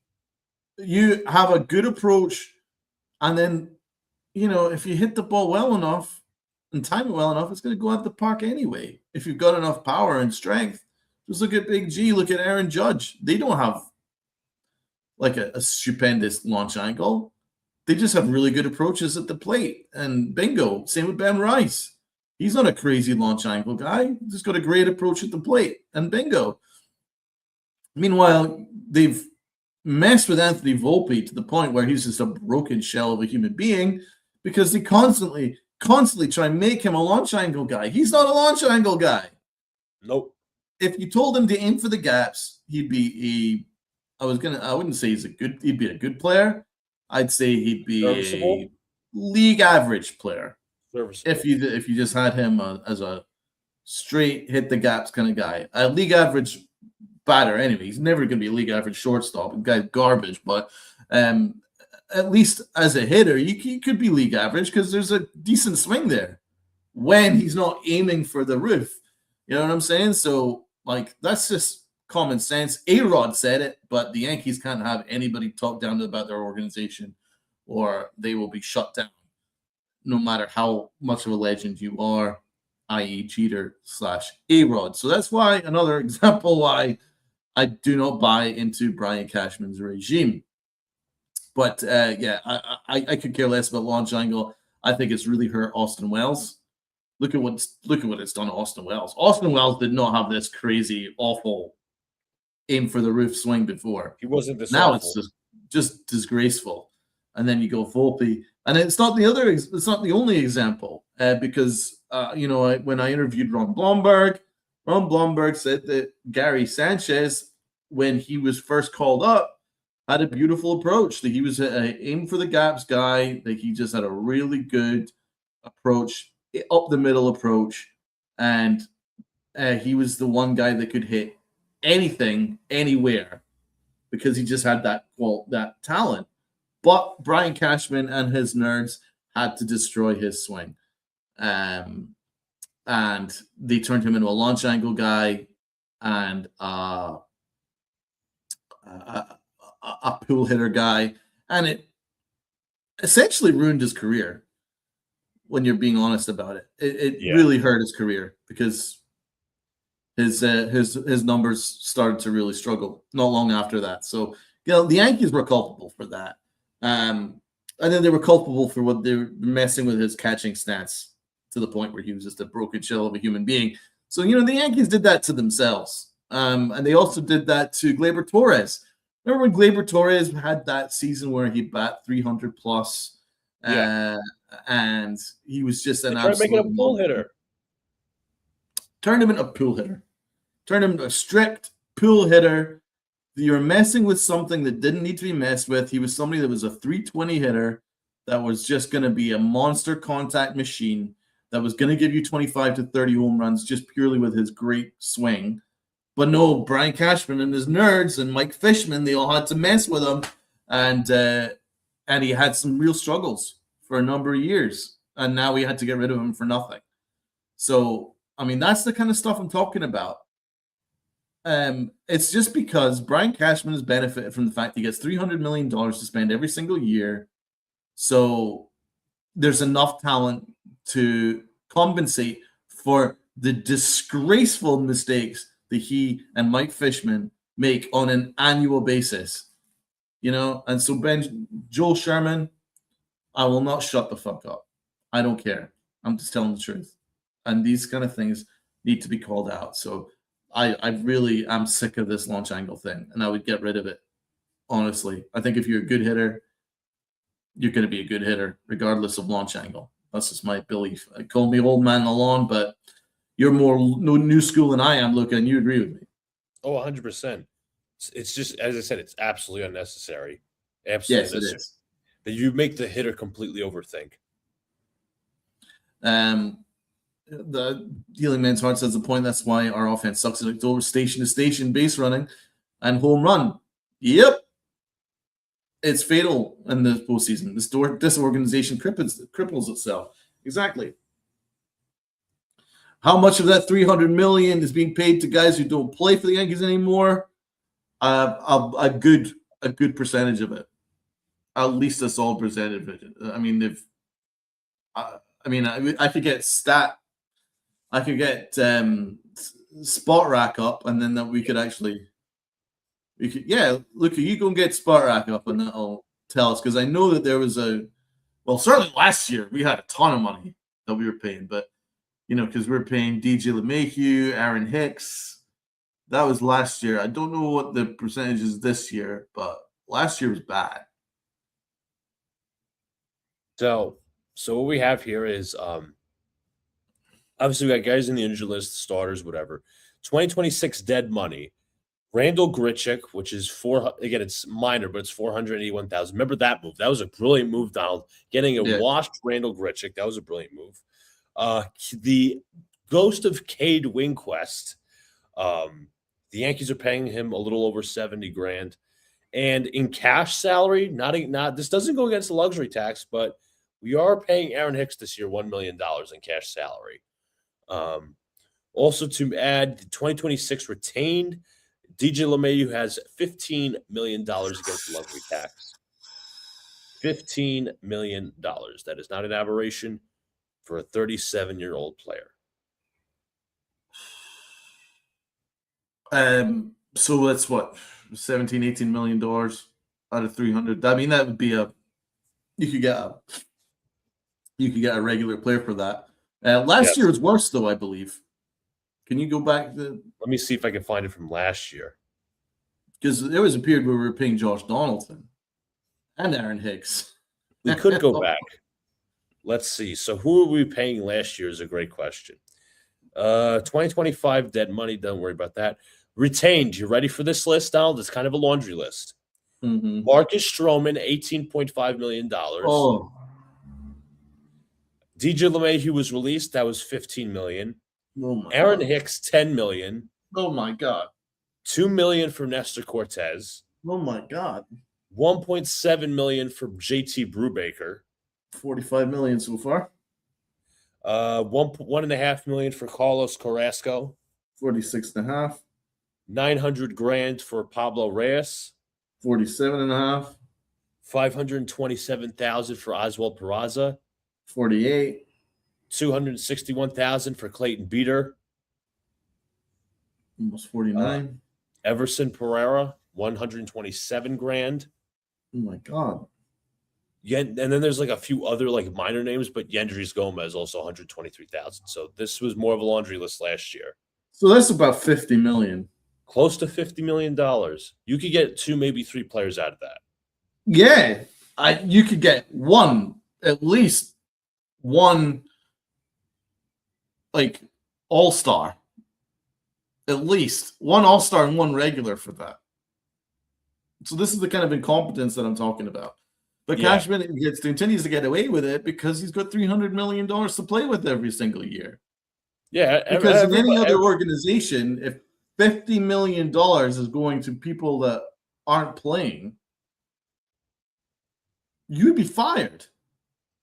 You have a good approach, and then, if you hit the ball well enough and time it well enough, it's going to go out the park anyway. If you've got enough power and strength, just look at Big G, look at Aaron Judge. They don't have like a stupendous launch angle. They just have really good approaches at the plate. And bingo, same with Ben Rice. He's not a crazy launch angle guy. He's just got a great approach at the plate. And bingo. Meanwhile, they've messed with Anthony Volpe to the point where he's just a broken shell of a human being because they constantly try and make him a launch angle guy. He's not a launch angle guy. Nope. If you told him to aim for the gaps, he'd be I wouldn't say he'd be a good player. I'd say he'd be a league average player. If you just had him as a straight hit the gaps kind of guy, a league average batter anyway. He's never going to be a league average shortstop. The guy's garbage, but at least as a hitter, he could be league average because there's a decent swing there when he's not aiming for the roof. You know what I'm saying? So that's just common sense. A-Rod said it, but the Yankees can't have anybody talk down about their organization or they will be shut down no matter how much of a legend you are, i.e. Jeter / A-Rod. So that's why another example why I do not buy into Brian Cashman's regime. But I could care less about launch angle. I think it's really hurt Austin Wells. Look at what it's done to Austin Wells. Austin Wells did not have this crazy, awful aim for the roof swing before. He wasn't this now awful. It's just disgraceful. And then you go Volpe, and it's not the only example because when I interviewed Ron Blomberg said that Gary Sanchez, when he was first called up, had a beautiful approach. That he was an aim for the gaps guy. That he just had a really good approach, up the middle approach, and he was the one guy that could hit anything, anywhere, because he just had that talent. But Brian Cashman and his nerds had to destroy his swing. And they turned him into a launch angle guy and a pull hitter guy. And it essentially ruined his career when you're being honest about it. It really hurt his career because his numbers started to really struggle not long after that. So, the Yankees were culpable for that. And then they were culpable for what they were messing with his catching stats to the point where he was just a broken shell of a human being. So, the Yankees did that to themselves. And they also did that to Gleyber Torres. Remember when Gleyber Torres had that season where he bat 300 plus? And he was just an absolute... Trying to make it a pull hitter. Turned him into a pull hitter. Turned him into a strict pull hitter. You're messing with something that didn't need to be messed with. He was somebody that was a 320 hitter that was just going to be a monster contact machine that was going to give you 25 to 30 home runs just purely with his great swing. But no, Brian Cashman and his nerds and Mike Fishman, they all had to mess with him, and he had some real struggles for a number of years, and now we had to get rid of him for nothing. So, I mean, that's the kind of stuff I'm talking about. It's just because Brian Cashman has benefited from the fact he gets $300 million to spend every single year. So there's enough talent to compensate for the disgraceful mistakes that he and Mike Fishman make on an annual basis. And so Joel Sherman, I will not shut the fuck up. I don't care. I'm just telling the truth. And these kind of things need to be called out. So I really am sick of this launch angle thing, and I would get rid of it, honestly. I think if you're a good hitter, you're going to be a good hitter, regardless of launch angle. That's just my belief. Call me old man alone, but you're more new school than I am, Luca, and you agree with me. Oh, 100%. It's just, as I said, it's absolutely unnecessary. Absolutely yes, it is. That you make the hitter completely overthink. The Healing Man's Heart says the point. That's why our offense sucks in October. Station to station, base running, and home run. Yep. It's fatal in the postseason. This organization cripples itself. Exactly. How much of that $300 million is being paid to guys who don't play for the Yankees anymore? A good percentage of it. At least a solid percentage of it. I mean, I could get Spot Rack up, and then we could look, you go and get Spot Rack up, and that'll tell us, because I know that there was certainly last year we had a ton of money that we were paying, but because we were paying DJ LeMahieu, Aaron Hicks. That was last year. I don't know what the percentage is this year, but last year was bad. So what we have here is obviously we got guys in the injured list, starters, whatever. 2026 dead money. Randall Grichuk, which is again, it's minor, but it's $481,000. Remember that move? That was a brilliant move, Donald. Getting a washed Randall Grichuk, that was a brilliant move. The ghost of Cade Winquest, the Yankees are paying him a little over $70,000, and in cash salary, not this doesn't go against the luxury tax, but we are paying Aaron Hicks this year $1 million in cash salary. Also to add, the 2026 retained, DJ LeMahieu has $15 million against the luxury tax. $15 million. That is not an aberration for a 37-year-old player. So that's what, $17-18 million out of 300. I mean, that would be you could get a regular player for that. Last year was worse, though, I believe. Can you go back to? Let me see if I can find it from last year. Because there was a period where we were paying Josh Donaldson and Aaron Hicks. We could go back. Let's see. So who were we paying last year is a great question. 2025 dead money. Don't worry about that. Retained. You ready for this list, Donald? It's kind of a laundry list. Mm-hmm. Marcus Stroman, $18.5 million. Oh. DJ LeMahieu was released. That was $15 million. Oh Aaron Hicks, $10 million. Oh, my God. $2 million for Nestor Cortez. Oh, my God. $1.7 million for JT Brubaker. $45 million so far. $1.5 million for Carlos Carrasco. 46.5. $900,000 for Pablo Reyes. 47.5. $527,000 for Oswald Peraza. 48. $261,000 for Clayton Beater. Almost 49. Everson Pereira, $127,000. Oh my God. Yeah, and then there's like a few other like minor names, but Yendrys Gomez also $123,000. So this was more of a laundry list last year. So that's about $50 million. Close to $50 million. You could get 2, maybe 3 players out of that. Yeah. You could get at least one like all-star. At least one all-star and one regular for that. So this is the kind of incompetence that I'm talking about. But Cashman continues to get away with it because he's got $300 million to play with every single year. Yeah. Because in any other organization, $50 million is going to people that aren't playing, you'd be fired.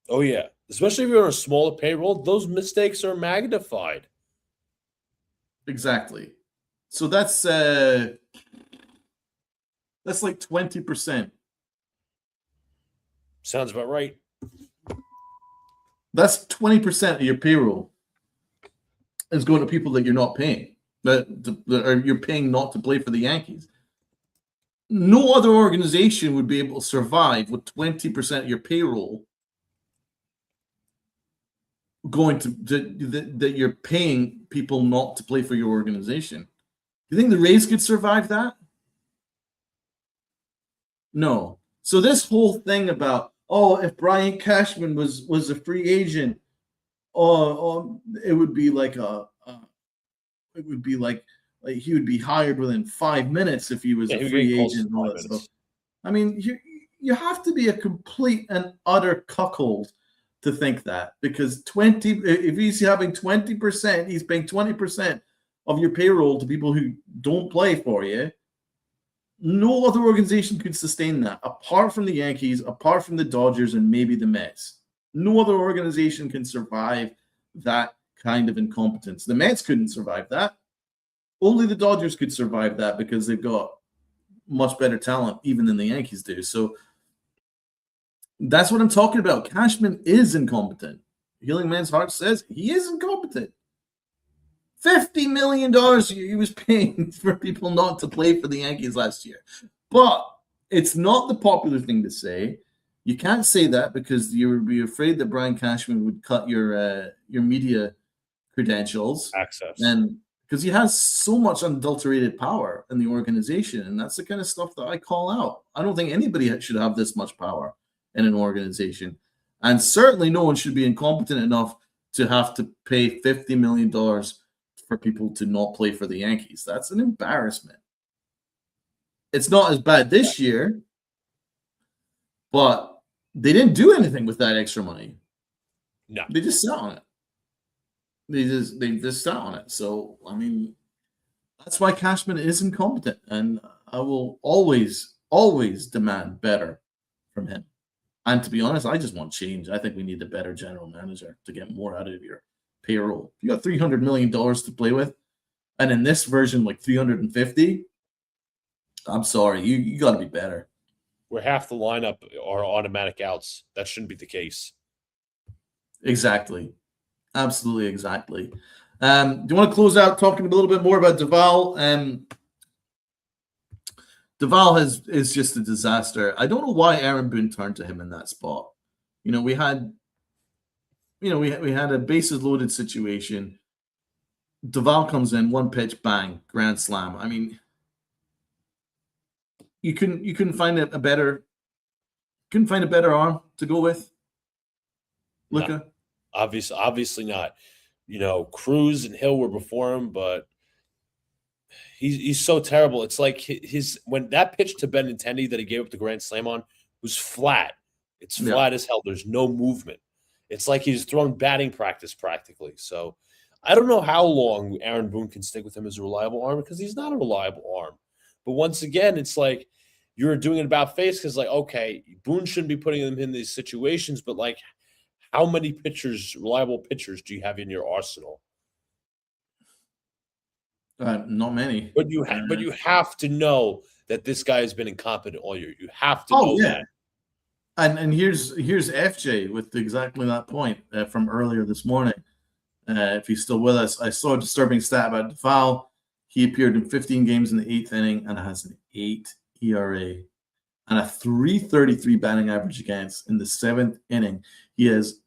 Oh, yeah. Especially if you're on a smaller payroll, those mistakes are magnified. Exactly. So that's like 20%. Sounds about right. That's 20% of your payroll is going to people that you're not paying, that you're paying not to play for the Yankees. No other organization would be able to survive with 20% of your payroll going to that you're paying people not to play for your organization. You think the Rays could survive that? No. So this whole thing about, if Brian Cashman was a free agent, it would be like he would be hired within 5 minutes if he was a free agent and all that stuff. I mean, you have to be a complete and utter cuckold to think that, because if he's having 20%, he's paying 20% of your payroll to people who don't play for you. No other organization could sustain that, apart from the Yankees, apart from the Dodgers, and maybe the Mets. No other organization can survive that kind of incompetence. The Mets couldn't survive that. Only the Dodgers could survive that because they've got much better talent even than the Yankees do. So that's what I'm talking about. Cashman is incompetent. Healing Man's Heart says he is incompetent. $50 million he was paying for people not to play for the Yankees last year. But it's not the popular thing to say. You can't say that because you would be afraid that Brian Cashman would cut your media credentials. Access. And because he has so much unadulterated power in the organization. And that's the kind of stuff that I call out. I don't think anybody should have this much power in an organization. And certainly no one should be incompetent enough to have to pay $50 million for people to not play for the Yankees. That's an embarrassment. It's not as bad this year, but they didn't do anything with that extra money. No. They just sat on it. They just sat on it. So, I mean, that's why Cashman is incompetent. And I will always, always demand better from him. And to be honest, I just want change. I think we need a better general manager to get more out of your payroll. You got $300 million to play with, and in this version, like 350. I'm sorry, you got to be better. Where half the lineup are automatic outs. That shouldn't be the case. Exactly. Absolutely, exactly. Do you want to close out talking a little bit more about Duvall? Duvall is just a disaster. I don't know why Aaron Boone turned to him in that spot. We had a bases loaded situation. Duvall comes in, one pitch, bang, grand slam. I mean, you couldn't find a better arm to go with, Luka? No, obviously not. Cruz and Hill were before him, but he's so terrible. It's like when that pitch to Benintendi that he gave up the grand slam on was flat. It's flat as hell. There's no movement. It's like he's throwing batting practice practically. So I don't know how long Aaron Boone can stick with him as a reliable arm, because he's not a reliable arm. But once again, it's like you're doing it about face, because, like, okay, Boone shouldn't be putting him in these situations, but, like, how many reliable pitchers do you have in your arsenal? Not many. But you have to know that this guy has been incompetent all year. You have to know that. And here's FJ with exactly that point from earlier this morning. If he's still with us, I saw a disturbing stat about Duvall. He appeared in 15 games in the 8th inning and has an 8 ERA and a 3.33 batting average against. In the 7th inning, he has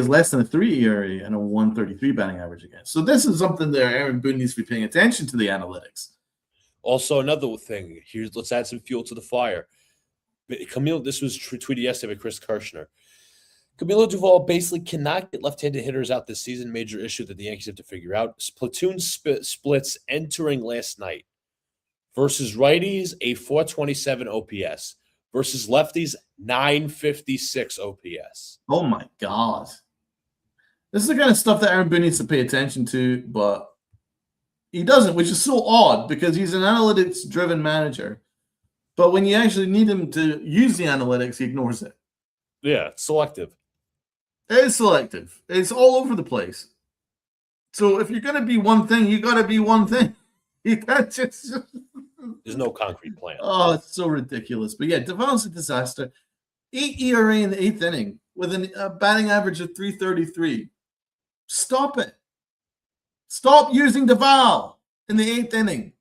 less than a 3 ERA and a 1.33 batting average against. So this is something that Aaron Boone needs to be paying attention to, the analytics. Also, another thing here, let's add some fuel to the fire. Camilo, this was tweeted yesterday by Chris Kirshner. Camilo Duvall basically cannot get left-handed hitters out this season. Major issue that the Yankees have to figure out. Platoon splits entering last night. Versus righties, a 427 OPS. Versus lefties, 956 OPS. Oh, my God. This is the kind of stuff that Aaron Boone needs to pay attention to, but He doesn't, which is so odd because he's an analytics-driven manager. But when you actually need him to use the analytics, he ignores it. Yeah, it's selective. It is selective. It's all over the place. So if you're going to be one thing, you got to be one thing. You can't just. There's no concrete plan. Oh, it's so ridiculous. But yeah, Duvall's a disaster. 8 ERA in the 8th inning with a batting average of 333. Stop it. Stop using Duvall in the 8th inning.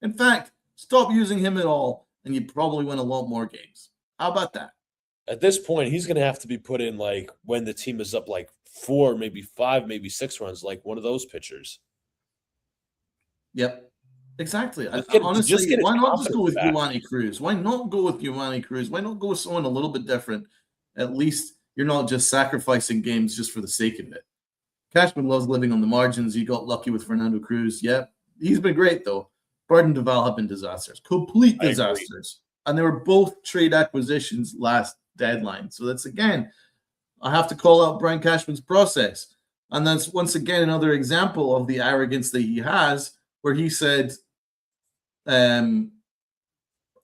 In fact, stop using him at all, and you probably win a lot more games. How about that? At this point, he's going to have to be put in like when the team is up like 4, maybe 5, maybe 6 runs, like one of those pitchers. Yep. Exactly. Honestly, why not just go with Giovanni Cruz? Why not go with Giovanni Cruz? Why not go with someone a little bit different? At least you're not just sacrificing games just for the sake of it. Cashman loves living on the margins. He got lucky with Fernando Cruz. Yep. He's been great, though. Bird and Duvall have been disasters. Complete disasters. And they were both trade acquisitions last deadline. So that's, again, I have to call out Brian Cashman's process. And that's, once again, another example of the arrogance that he has, where he said,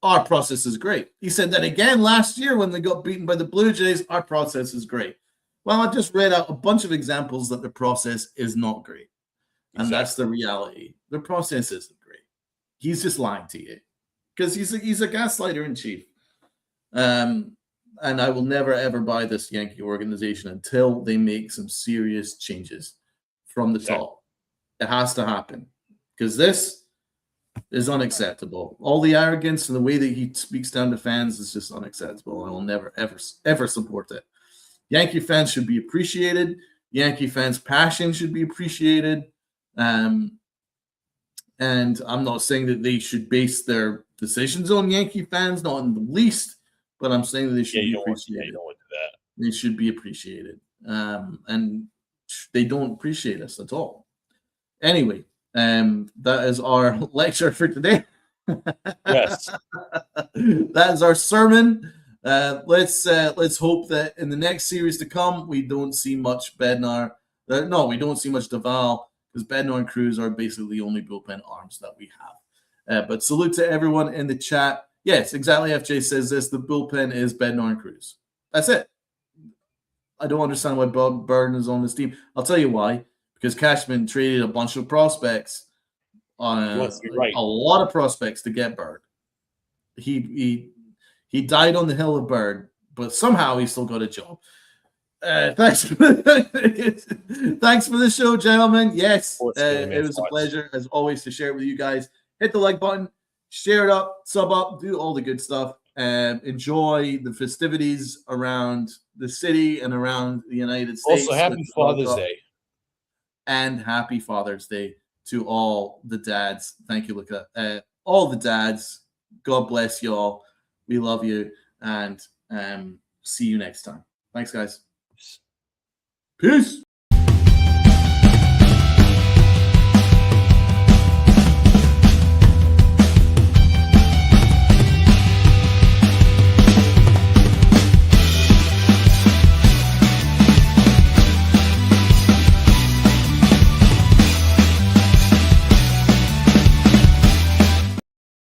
our process is great. He said that again last year when they got beaten by the Blue Jays, our process is great. Well, I just read out a bunch of examples that the process is not great. And that's the reality. The process isn't great. He's just lying to you because he's a gaslighter in chief. And I will never, ever buy this Yankee organization until they make some serious changes from the top. It has to happen because this is unacceptable. All the arrogance and the way that he speaks down to fans is just unacceptable. I will never, ever, ever support it. Yankee fans should be appreciated. Yankee fans' passion should be appreciated. And I'm not saying that they should base their decisions on Yankee fans, not in the least, but I'm saying that they should be appreciated. You don't want to do that. They should be appreciated. And they don't appreciate us at all. Anyway, that is our lecture for today. Yes. That is our sermon. Let's hope that in the next series to come, we don't see much Bednar. We don't see much Duvall because Bednar and Cruz are basically the only bullpen arms that we have. But salute to everyone in the chat. Yes, exactly. FJ says this. The bullpen is Bednar and Cruz. That's it. I don't understand why Bob Burden is on this team. I'll tell you why. Because Cashman traded a bunch of prospects on a lot of prospects to get Bird. He died on the hill of Bird, but somehow he still got a job. Thanks for the show, gentlemen. Yes, it was a pleasure, as always, to share it with you guys. Hit the like button, share it up, sub up, do all the good stuff, and enjoy the festivities around the city and around the United States. Also, happy Father's Day. And happy Father's Day to all the dads. Thank you, Luca. All the dads. God bless you all. We love you. And see you next time. Thanks, guys. Peace.